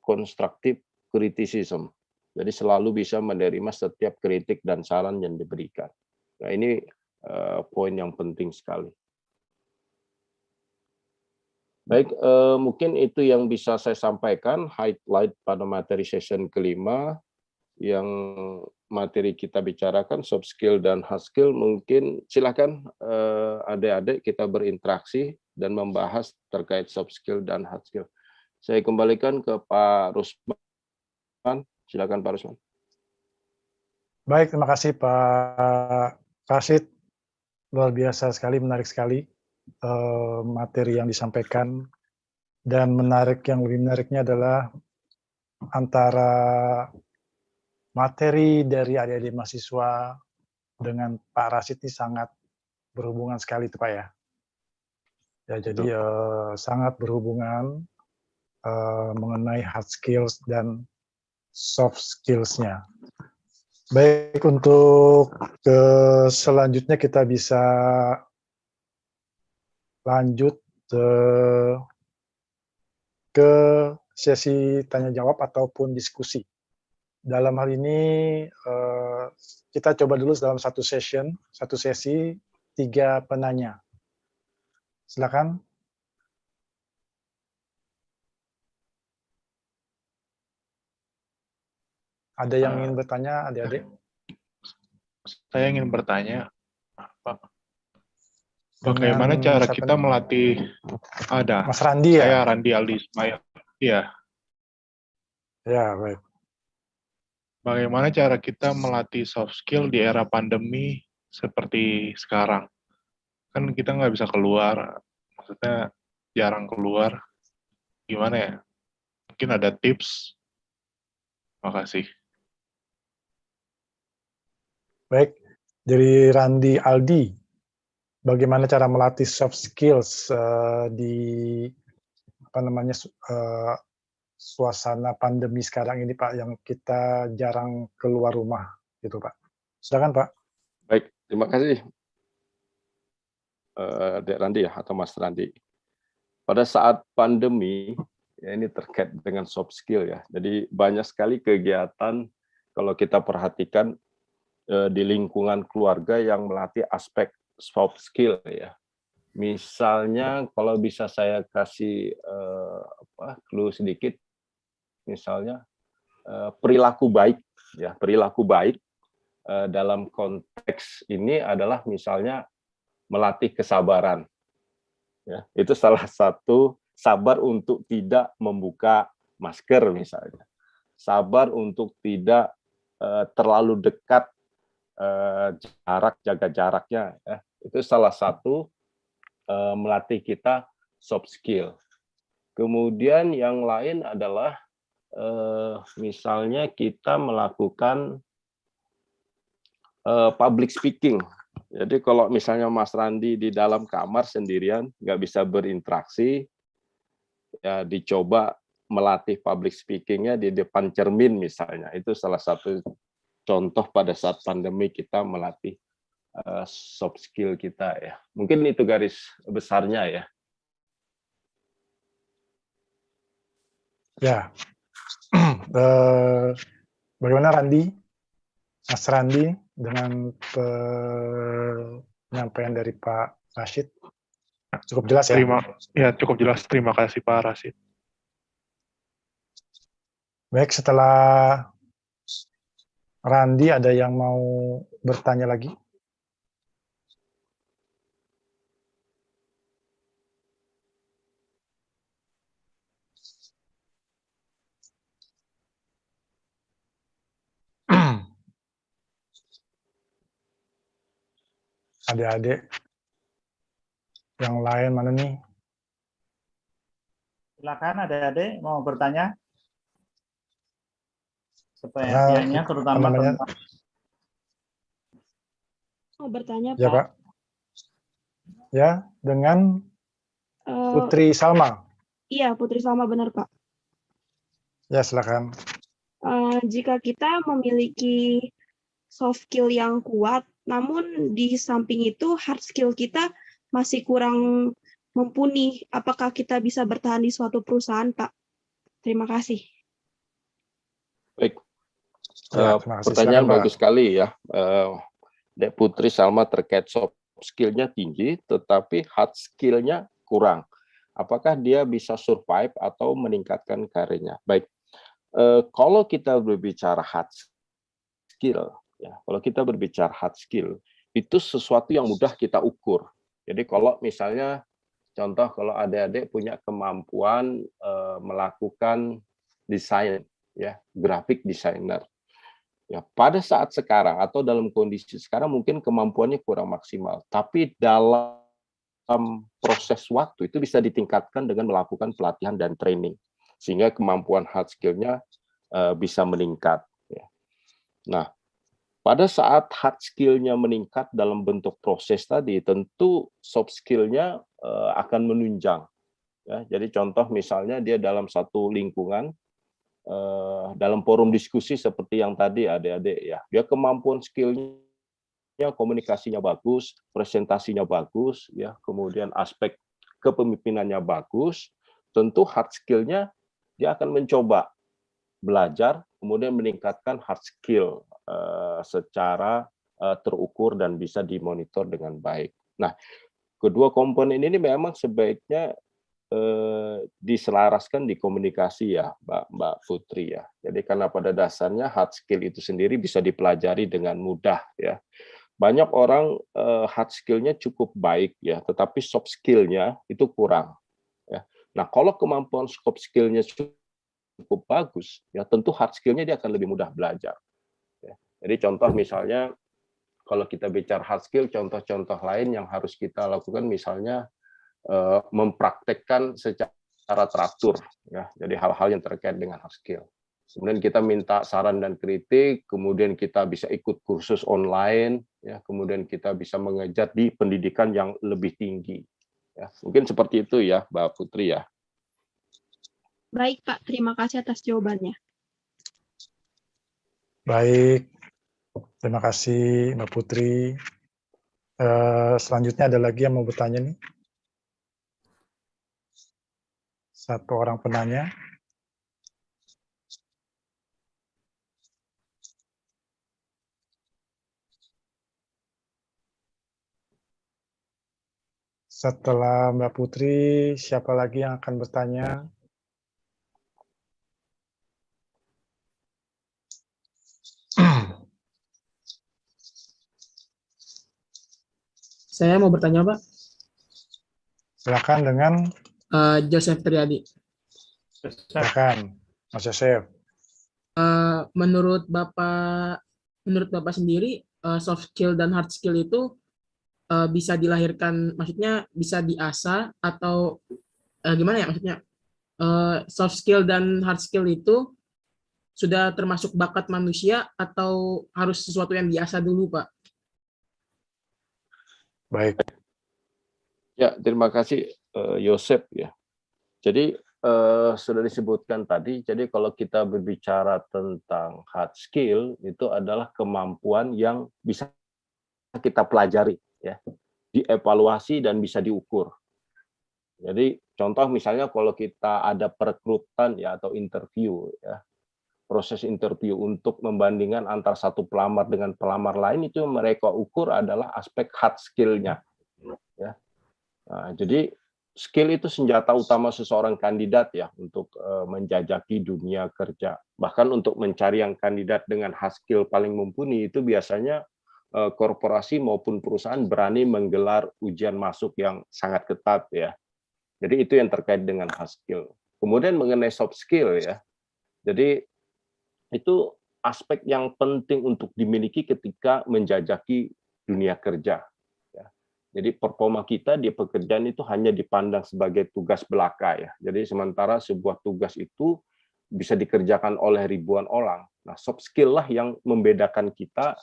constructive criticism. Jadi selalu bisa menerima setiap kritik dan saran yang diberikan. Nah, ini poin yang penting sekali. Baik, mungkin itu yang bisa saya sampaikan, highlight pada materi session kelima, yang materi kita bicarakan, soft skill dan hard skill. Mungkin silakan adik-adik kita berinteraksi dan membahas terkait soft skill dan hard skill. Saya kembalikan ke Pak Rusman. Silakan Pak Rusman. Baik, terima kasih Pak Rashid. Luar biasa sekali, menarik sekali materi yang disampaikan. Dan yang lebih menariknya adalah antara materi dari adik-adik mahasiswa dengan Pak Rashid ini sangat berhubungan sekali itu Pak ya. Ya, jadi sangat berhubungan mengenai hard skills dan soft skills-nya. Baik, untuk selanjutnya kita bisa lanjut ke sesi tanya jawab ataupun diskusi. Dalam hal ini kita coba dulu dalam satu sesi 3 penanya. Silakan. Ada yang ingin bertanya, adik-adik? Saya ingin bertanya, Pak, bagaimana cara kita melatih Mas Randi ya? Saya Randi Aldi Ismail. Iya. Ya, baik. Bagaimana cara kita melatih soft skill di era pandemi seperti sekarang? Kan kita nggak bisa keluar, maksudnya jarang keluar. Gimana ya? Mungkin ada tips? Makasih. Baik, dari Randi Aldi, bagaimana cara melatih soft skills di suasana pandemi sekarang ini Pak, yang kita jarang keluar rumah gitu Pak. Silakan Pak. Baik, terima kasih Dek Randi ya, atau Mas Randi. Pada saat pandemi, ya ini terkait dengan soft skill ya. Jadi banyak sekali kegiatan kalau kita perhatikan di lingkungan keluarga yang melatih aspek soft skill ya. Misalnya kalau bisa saya kasih clue sedikit, misalnya perilaku baik ya, perilaku baik dalam konteks ini adalah misalnya melatih kesabaran. Ya, itu salah satu, sabar untuk tidak membuka masker misalnya. Sabar untuk tidak terlalu dekat, jaga jaraknya ya. Itu salah satu melatih kita soft skill. Kemudian yang lain adalah misalnya kita melakukan public speaking. Jadi kalau misalnya Mas Randi di dalam kamar sendirian nggak bisa berinteraksi, ya dicoba melatih public speaking-nya di depan cermin misalnya. Itu salah satu contoh pada saat pandemi kita melatih soft skill kita ya. Mungkin itu garis besarnya ya. Ya. Bagaimana Randi? Mas Randi dengan penyampaian dari Pak Rashid? Cukup jelas ya? Cukup jelas. Terima kasih Pak Rashid. Baik, setelah Randi ada yang mau bertanya lagi? Adik-adik yang lain mana nih? Silakan adik-adik mau bertanya. Karena Sepertinya terutama namanya, tentang Mau bertanya, ya Pak. Pak. Ya, dengan Eh, Putri Salma. iya, Putri Salma benar, Pak. Ya, silakan. Jika kita memiliki soft skill yang kuat, namun di samping itu hard skill kita masih kurang mumpuni, apakah kita bisa bertahan di suatu perusahaan, Pak? Terima kasih. Baik. Ya, terima kasih. Pertanyaan Silakan, Pak. bagus sekali ya. Dek Putri Salma terkait soft skill-nya tinggi, tetapi hard skill-nya kurang. Apakah dia bisa survive atau meningkatkan karirnya? Baik. Kalau kita berbicara hard skill, ya, kalau kita berbicara hard skill, itu sesuatu yang mudah kita ukur. Jadi kalau misalnya, contoh kalau adik-adik punya kemampuan melakukan desain, ya, graphic designer, ya, pada saat sekarang atau dalam kondisi sekarang mungkin kemampuannya kurang maksimal, tapi dalam proses waktu itu bisa ditingkatkan dengan melakukan pelatihan dan training, sehingga kemampuan hard skill-nya bisa meningkat. Ya. Nah, pada saat hard skill-nya meningkat dalam bentuk proses tadi, tentu soft skill-nya akan menunjang. Ya, jadi contoh misalnya dia dalam satu lingkungan, dalam forum diskusi seperti yang tadi adik-adik ya, dia kemampuan skillnya komunikasinya bagus, presentasinya bagus, ya, kemudian aspek kepemimpinannya bagus, tentu hard skillnya dia akan mencoba belajar, kemudian meningkatkan hard skill secara terukur dan bisa dimonitor dengan baik. Nah, kedua komponen ini memang sebaiknya diselaraskan di komunikasi ya, Mbak Putri ya. Jadi karena pada dasarnya hard skill itu sendiri bisa dipelajari dengan mudah ya. Banyak orang hard skill-nya cukup baik ya, tetapi soft skill-nya itu kurang. Ya. Nah, kalau kemampuan soft skill-nya cukup bagus, ya tentu hard skill-nya dia akan lebih mudah belajar. Ya. Jadi contoh misalnya kalau kita bicara hard skill, contoh-contoh lain yang harus kita lakukan misalnya mempraktekkan secara teratur, ya. Jadi hal-hal yang terkait dengan hard skill. Kemudian kita minta saran dan kritik, kemudian kita bisa ikut kursus online, ya. Kemudian kita bisa mengejar di pendidikan yang lebih tinggi. Ya. Mungkin seperti itu ya, Mbak Putri ya. Baik, Pak. Terima kasih atas jawabannya. Baik, terima kasih Mbak Putri. Selanjutnya ada lagi yang mau bertanya nih? Satu orang penanya. Setelah Mbak Putri, siapa lagi yang akan bertanya? Saya mau bertanya, Pak. Silakan dengan Joseph Triadi. silakan, Mas Yosef. Menurut Bapak sendiri, soft skill dan hard skill itu bisa dilahirkan, maksudnya bisa diasah atau gimana ya maksudnya? Soft skill dan hard skill itu sudah termasuk bakat manusia atau harus sesuatu yang diasah dulu, Pak? Baik. Ya, terima kasih Yosep ya. Jadi sudah disebutkan tadi, jadi kalau kita berbicara tentang hard skill itu adalah kemampuan yang bisa kita pelajari ya, dievaluasi dan bisa diukur. Jadi contoh misalnya kalau kita ada perekrutan ya atau interview ya, proses interview untuk membandingkan antar satu pelamar dengan pelamar lain, itu yang mereka ukur adalah aspek hard skill-nya ya. Nah, jadi skill itu senjata utama seseorang kandidat ya untuk menjajaki dunia kerja. Bahkan untuk mencari yang kandidat dengan hard skill paling mumpuni itu biasanya korporasi maupun perusahaan berani menggelar ujian masuk yang sangat ketat ya. Jadi itu yang terkait dengan hard skill. Kemudian mengenai soft skill ya. Jadi itu aspek yang penting untuk dimiliki ketika menjajaki dunia kerja. Jadi performa kita di pekerjaan itu hanya dipandang sebagai tugas belaka ya. Jadi sementara sebuah tugas itu bisa dikerjakan oleh ribuan orang. Nah, soft skill lah yang membedakan kita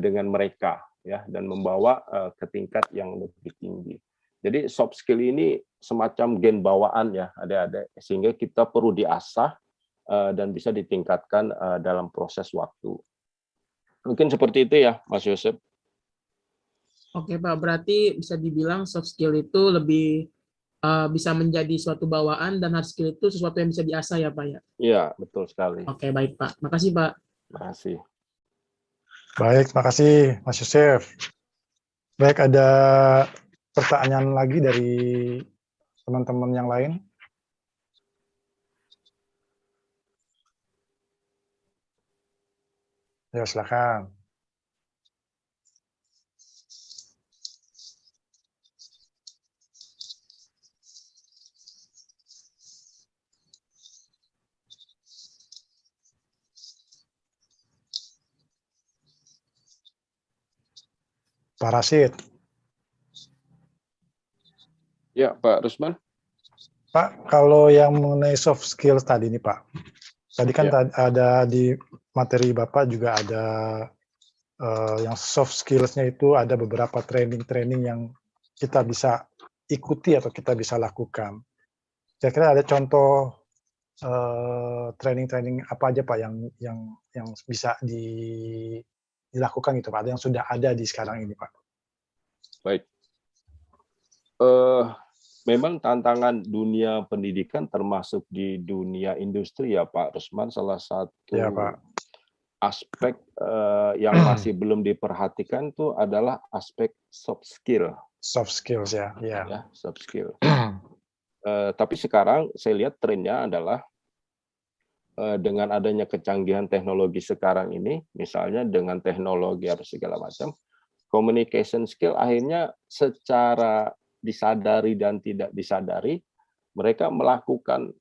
dengan mereka ya dan membawa ke tingkat yang lebih tinggi. Jadi soft skill ini semacam gen bawaan ya, adik-adik, sehingga kita perlu diasah dan bisa ditingkatkan dalam proses waktu. Mungkin seperti itu ya, Mas Yosef. Oke Pak, berarti bisa dibilang soft skill itu lebih bisa menjadi suatu bawaan dan hard skill itu sesuatu yang bisa diasah ya Pak ya? Iya, betul sekali. Oke, baik Pak. Makasih Pak. Makasih. Baik, makasih Mas Yosef. Baik, ada pertanyaan lagi dari teman-teman yang lain? Ya, silakan. Pak Rashid. Ya, Pak Rusman. Pak, kalau yang mengenai soft skills tadi nih Pak, tadi kan Ya. ada di materi Bapak juga ada yang soft skills-nya itu ada beberapa training-training yang kita bisa ikuti atau kita bisa lakukan. Kira-kira ada contoh training-training apa aja Pak yang bisa dilakukan gitu Pak, ada yang sudah ada di sekarang ini Pak? Baik. Memang tantangan dunia pendidikan termasuk di dunia industri ya Pak Rusman, salah satu ya, Pak. Aspek yang masih belum diperhatikan itu adalah aspek soft skill. Soft skills ya. Ya, soft skill. Tapi sekarang saya lihat trennya adalah dengan adanya kecanggihan teknologi sekarang ini, misalnya dengan teknologi apa segala macam, communication skill akhirnya secara disadari dan tidak disadari, mereka melakukan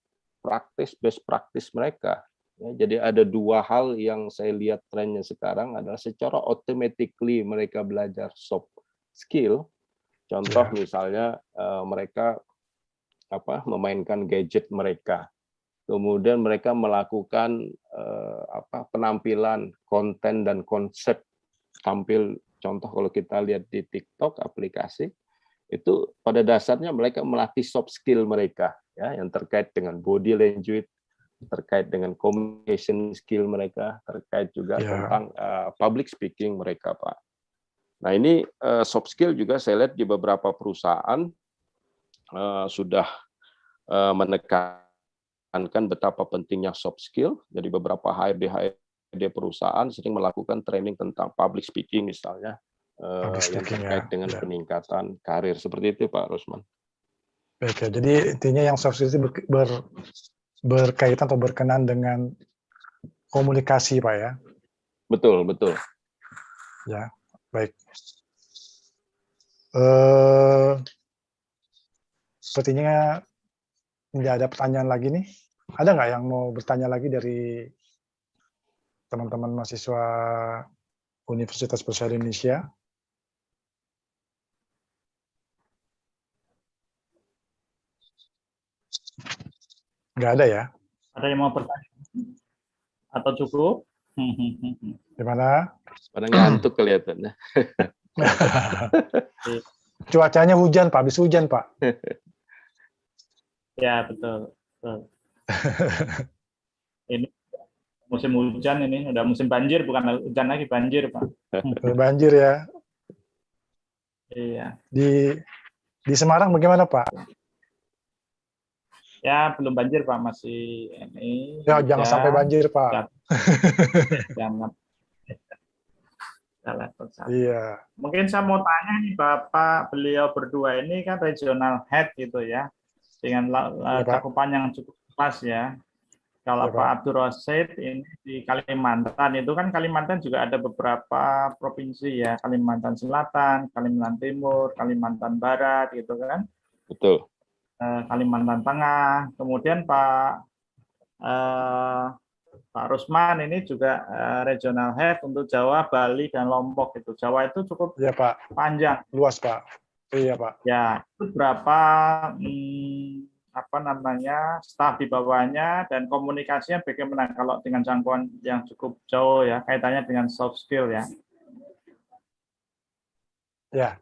best practice mereka. Ya, jadi ada dua hal yang saya lihat trennya sekarang adalah secara automatically mereka belajar soft skill. Contoh misalnya mereka memainkan gadget mereka. Kemudian mereka melakukan penampilan konten dan konsep tampil. Contoh kalau kita lihat di TikTok aplikasi itu pada dasarnya mereka melatih soft skill mereka ya yang terkait dengan body language, terkait dengan communication skill mereka, terkait juga tentang public speaking mereka, Pak. Nah, ini soft skill juga saya lihat di beberapa perusahaan sudah menekankan betapa pentingnya soft skill. Jadi beberapa HRD perusahaan sering melakukan training tentang public speaking misalnya. Yang terkait dengan peningkatan karir seperti itu Pak Rusman. Oke, jadi intinya yang soft skills itu berkaitan atau berkenan dengan komunikasi Pak ya? Betul, betul. Ya, baik. Sepertinya tidak ada pertanyaan lagi nih. Ada nggak yang mau bertanya lagi dari teman-teman mahasiswa Universitas Besar Indonesia? Nggak ada ya? Ada yang mau bertanya? Atau cukup? Gimana? Pada ngantuk kelihatannya. Cuacanya hujan, Pak. Habis hujan, Pak. Ya, betul. Ini musim hujan ini. Udah musim banjir, bukan hujan lagi, banjir, Pak. Banjir ya? Iya. Di Semarang bagaimana, Pak? Ya, belum banjir, Pak. Masih ini. Ya, jangan sampai banjir, Pak. Jangan level 1. Iya. Mungkin saya mau tanya nih Bapak, beliau berdua ini kan regional head gitu ya, dengan cakupan yang cukup luas ya. Kalau Ya, Pak. Pak Abdul Rosid ini di Kalimantan, itu kan Kalimantan juga ada beberapa provinsi ya, Kalimantan Selatan, Kalimantan Timur, Kalimantan Barat gitu kan. Betul. Kalimantan Tengah, kemudian Pak Rusman ini juga regional head untuk Jawa, Bali, dan Lombok itu. Jawa itu cukup Iya, Pak. panjang. Luas, Pak. Iya, Pak. Ya, itu berapa staf di bawahnya dan komunikasinya bagaimana kalau dengan jangkauan yang cukup jauh ya, kaitannya dengan soft skill ya. Ya.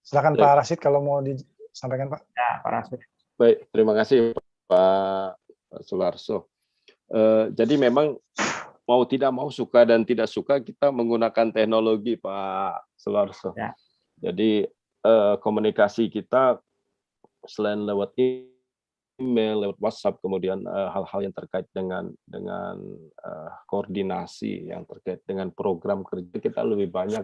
Silakan Pak Rashid kalau mau disampaikan, Pak. Ya, Pak Rashid. Baik, terima kasih Pak Sularso. Jadi memang mau tidak mau, suka dan tidak suka, kita menggunakan teknologi Pak Sularso. Ya. Jadi komunikasi kita selain lewat email, lewat WhatsApp, kemudian hal-hal yang terkait dengan koordinasi yang terkait dengan program kerja, kita lebih banyak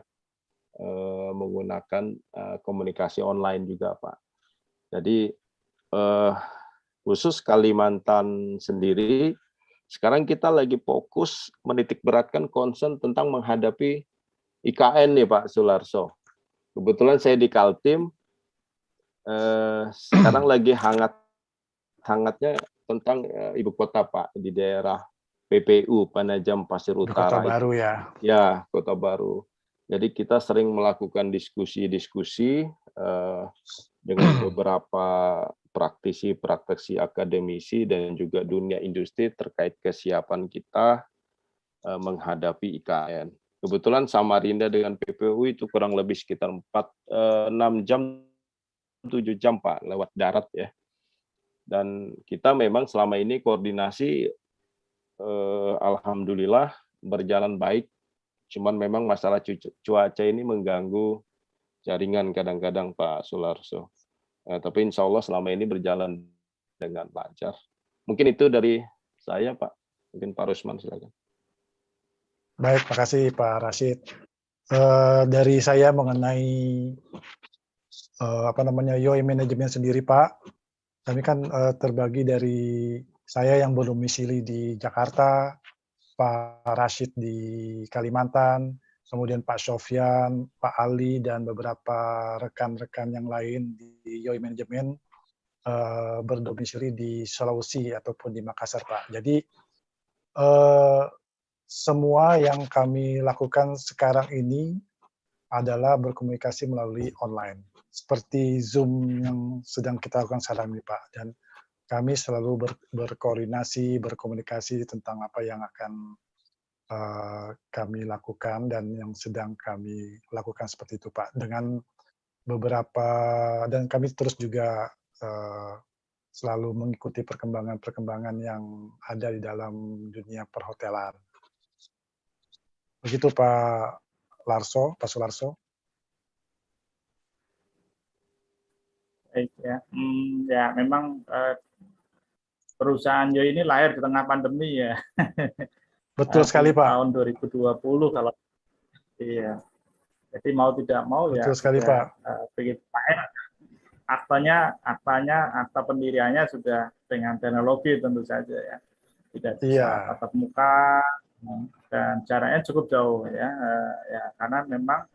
menggunakan komunikasi online juga, Pak. Jadi khusus Kalimantan sendiri, sekarang kita lagi fokus menitik beratkan concern tentang menghadapi IKN nih Pak Sularso. Kebetulan saya di Kaltim, sekarang lagi hangatnya tentang ibu kota Pak, di daerah PPU, Penajam Pasir Utara. Kota Baru ya? Ya, Kota Baru. Jadi kita sering melakukan diskusi-diskusi dengan beberapa praktisi akademisi dan juga dunia industri terkait kesiapan kita menghadapi IKN. Kebetulan Samarinda dengan PPU itu kurang lebih sekitar 6 jam, 7 jam Pak, lewat darat ya. Dan kita memang selama ini koordinasi alhamdulillah berjalan baik. Cuman memang masalah cuaca ini mengganggu jaringan kadang-kadang Pak Sularso. Tapi insya Allah selama ini berjalan dengan lancar. Mungkin itu dari saya Pak. Mungkin Pak Rusman silakan. Baik, makasih Pak Rashid. Dari saya mengenai YOI manajemen sendiri Pak, kami kan terbagi dari saya yang berdomisili di Jakarta, Pak Rashid di Kalimantan, kemudian Pak Sofyan, Pak Ali, dan beberapa rekan-rekan yang lain di YOI manajemen berdomisili di Sulawesi ataupun di Makassar Pak. Jadi semua yang kami lakukan sekarang ini adalah berkomunikasi melalui online, seperti Zoom yang sedang kita lakukan sekarang ini Pak. Dan kami selalu berkoordinasi, berkomunikasi tentang apa yang akan kami lakukan dan yang sedang kami lakukan seperti itu Pak. Dengan beberapa, dan kami terus juga selalu mengikuti perkembangan-perkembangan yang ada di dalam dunia perhotelan. Begitu Pak Sularso. Baik ya, ya memang perusahaan YOI ini lahir di tengah pandemi ya. Betul sekali Pak. Tahun 2020 kalau iya. Jadi mau tidak mau betul ya. Sekali sudah, Pak. Begitu akta pendiriannya sudah dengan teknologi tentu saja ya. Tidak bisa tatap muka dan jaraknya cukup jauh ya. Ya karena memang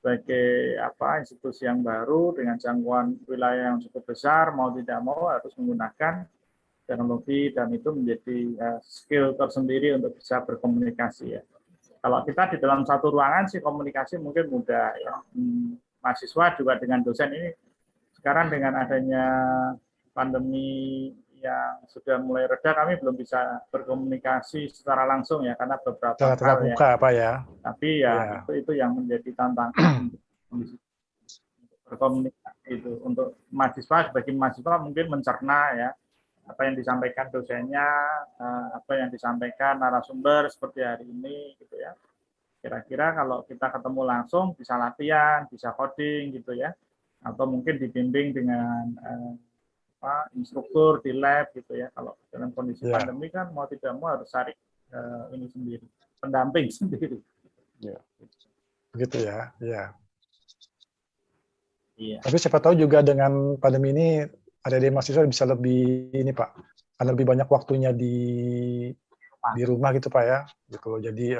sebagai institusi yang baru dengan jangkauan wilayah yang cukup besar, mau tidak mau harus menggunakan teknologi dan itu menjadi skill tersendiri untuk bisa berkomunikasi ya. Kalau kita di dalam satu ruangan sih komunikasi mungkin mudah ya. Mahasiswa juga dengan dosen ini sekarang dengan adanya pandemi yang sudah mulai reda, kami belum bisa berkomunikasi secara langsung ya karena beberapa hal ya. Pak ya. Tapi ya itu yang menjadi tantangan untuk berkomunikasi itu untuk mahasiswa, sebagai mahasiswa mungkin mencerna ya apa yang disampaikan dosennya, apa yang disampaikan narasumber seperti hari ini gitu ya. Kira-kira kalau kita ketemu langsung bisa latihan, bisa coding gitu ya. Atau mungkin dibimbing dengan instruktur di lab gitu ya. Kalau dalam kondisi pandemi kan mau tidak mau harus cari ini sendiri, pendamping sendiri. Begitu ya. Iya. Iya. Tapi siapa tahu juga dengan pandemi ini adik-adik mahasiswa bisa lebih ini Pak, akan lebih banyak waktunya di rumah gitu Pak ya. Gitu. Jadi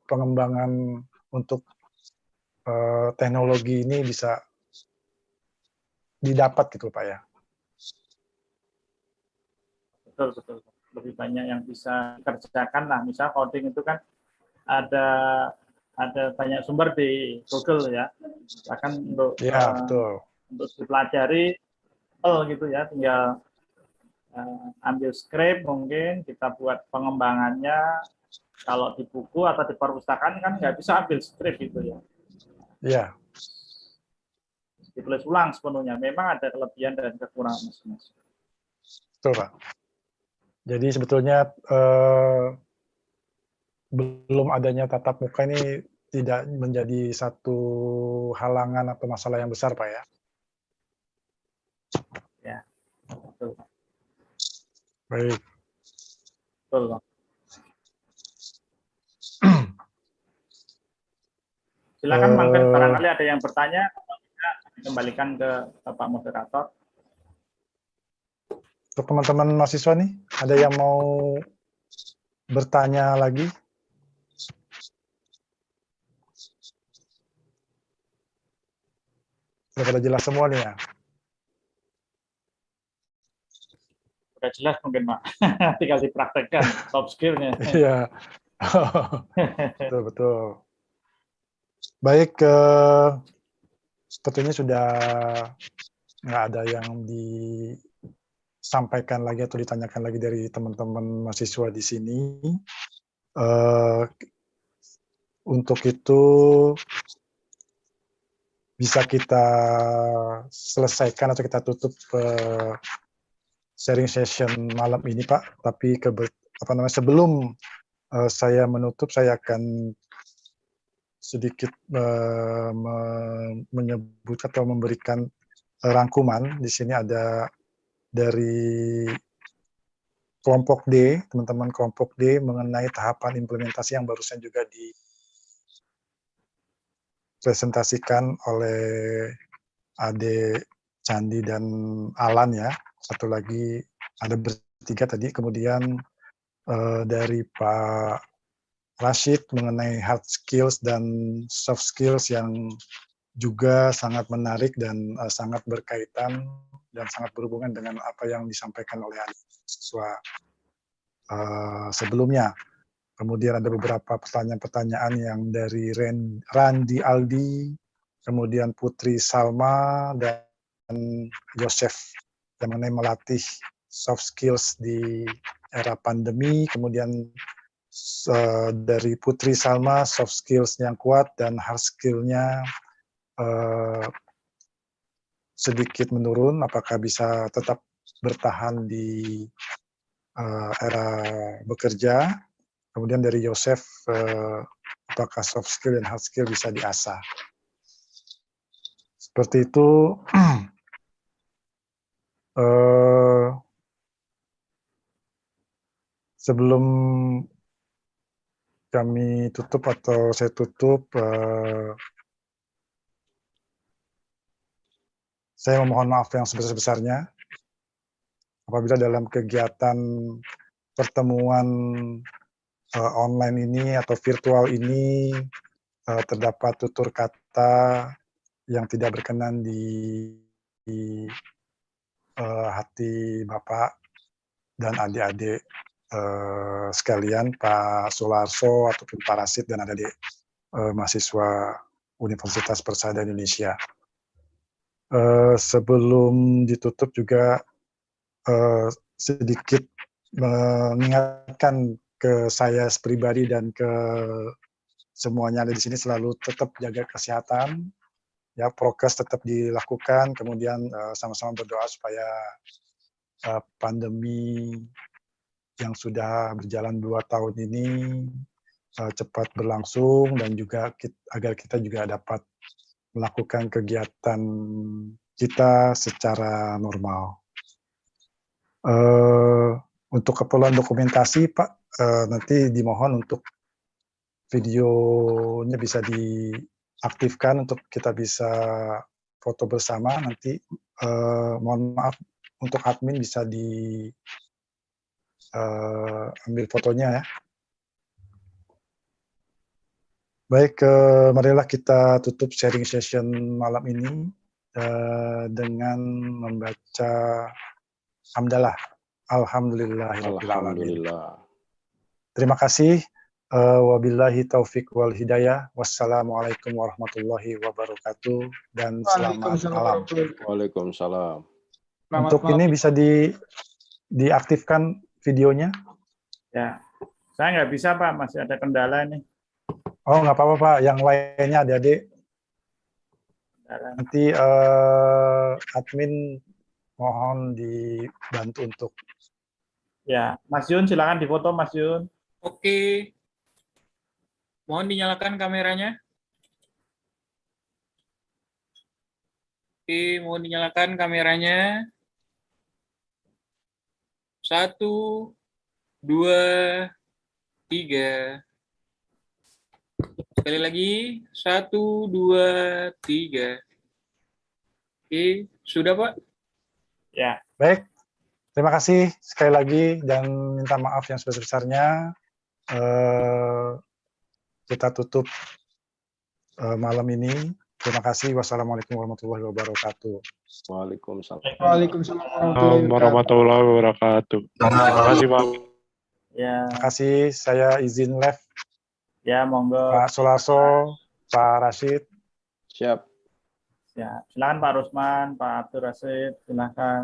pengembangan untuk teknologi ini bisa didapat gitu Pak ya. Betul. Lebih banyak yang bisa dikerjakan lah. Misal coding itu kan ada banyak sumber di Google ya. Bahkan untuk untuk dipelajari gitu ya, tinggal ambil script mungkin kita buat pengembangannya. Kalau di buku atau di perpustakaan kan nggak bisa ambil script gitu ya. Iya. Ditulis ulang sepenuhnya. Memang ada kelebihan dan kekurangan masing-masing. Betul Pak. Jadi sebetulnya belum adanya tatap muka ini tidak menjadi satu halangan atau masalah yang besar Pak ya. Ya, betul. Baik. Betul Pak. Silakan barangkali ada yang bertanya, kembalikan ke Bapak Moderator. Untuk teman-teman mahasiswa nih, ada yang mau bertanya lagi? Sudah pada jelas semua nih ya? Sudah jelas mungkin Pak, tinggal dipraktekkan soft skill-nya. Iya, betul. Baik, sepertinya sudah nggak ada yang disampaikan lagi atau ditanyakan lagi dari teman-teman mahasiswa di sini. Untuk itu bisa kita selesaikan atau kita tutup sharing session malam ini Pak. Tapi sebelum saya menutup, saya akan sedikit menyebut atau memberikan rangkuman. Di sini ada dari kelompok D, teman-teman kelompok D mengenai tahapan implementasi yang barusan juga dipresentasikan oleh Ade Candi dan Alan ya. Satu lagi ada bertiga tadi, kemudian dari Pak Rashid mengenai hard skills dan soft skills yang juga sangat menarik dan sangat berkaitan dan sangat berhubungan dengan apa yang disampaikan oleh siswa sebelumnya. Kemudian ada beberapa pertanyaan-pertanyaan yang dari Randi Aldi, kemudian Putri Salma, dan Yosef yang mengenai melatih soft skills di era pandemi. Kemudian dari Putri Salma, soft skills yang kuat dan hard skill-nya sedikit menurun, apakah bisa tetap bertahan di era bekerja. Kemudian dari Yosef, apakah soft skill dan hard skill bisa diasah. Seperti itu. Sebelum kami tutup atau saya tutup, saya memohon maaf yang sebesar-besarnya apabila dalam kegiatan pertemuan online ini atau virtual ini terdapat tutur kata yang tidak berkenan di hati Bapak dan adik-adik sekalian, Pak Sularso ataupun Pak Rasid dan adik-adik mahasiswa Universitas Persada Indonesia. Sebelum ditutup juga sedikit mengingatkan ke saya pribadi dan ke semuanya ada di sini selalu tetap jaga kesehatan, ya prokes tetap dilakukan, kemudian sama-sama berdoa supaya pandemi yang sudah berjalan 2 tahun ini cepat berlangsung dan juga agar kita juga dapat melakukan kegiatan kita secara normal. Untuk keperluan dokumentasi, Pak, nanti dimohon untuk videonya bisa diaktifkan untuk kita bisa foto bersama nanti. Mohon maaf untuk admin bisa ambil fotonya ya. Baik, marilah kita tutup sharing session malam ini dengan membaca hamdalah. Alhamdulillahirabbil alamin. Alhamdulillah. Terima kasih. Wabillahi taufik wal hidayah. Wassalamualaikum warahmatullahi wabarakatuh dan selamat malam. Waalaikumsalam. Untuk ini bisa diaktifkan videonya? Ya, saya nggak bisa Pak, masih ada kendala nih. Oh, nggak apa-apa Pak, yang lainnya adik-adik. Nanti admin mohon dibantu untuk. Ya, Mas Yun silakan difoto Mas Yun. Oke. Mohon dinyalakan kameranya. Oke, mohon dinyalakan kameranya. 1, 2, 3. Sekali lagi, 1, 2, 3. Oke, sudah Pak? Ya. Baik, terima kasih sekali lagi dan minta maaf yang sebesar-besarnya. Kita tutup malam ini. Terima kasih. Wassalamualaikum warahmatullahi wabarakatuh. Waalaikumsalam. Waalaikumsalam warahmatullahi wabarakatuh. Terima kasih Pak. Ya. Terima kasih. Saya izin live. Ya, monggo. Pak Solaso, Pak Rashid. Siap. Ya, silakan Pak Rusman, Pak Abdur Rasid, silakan.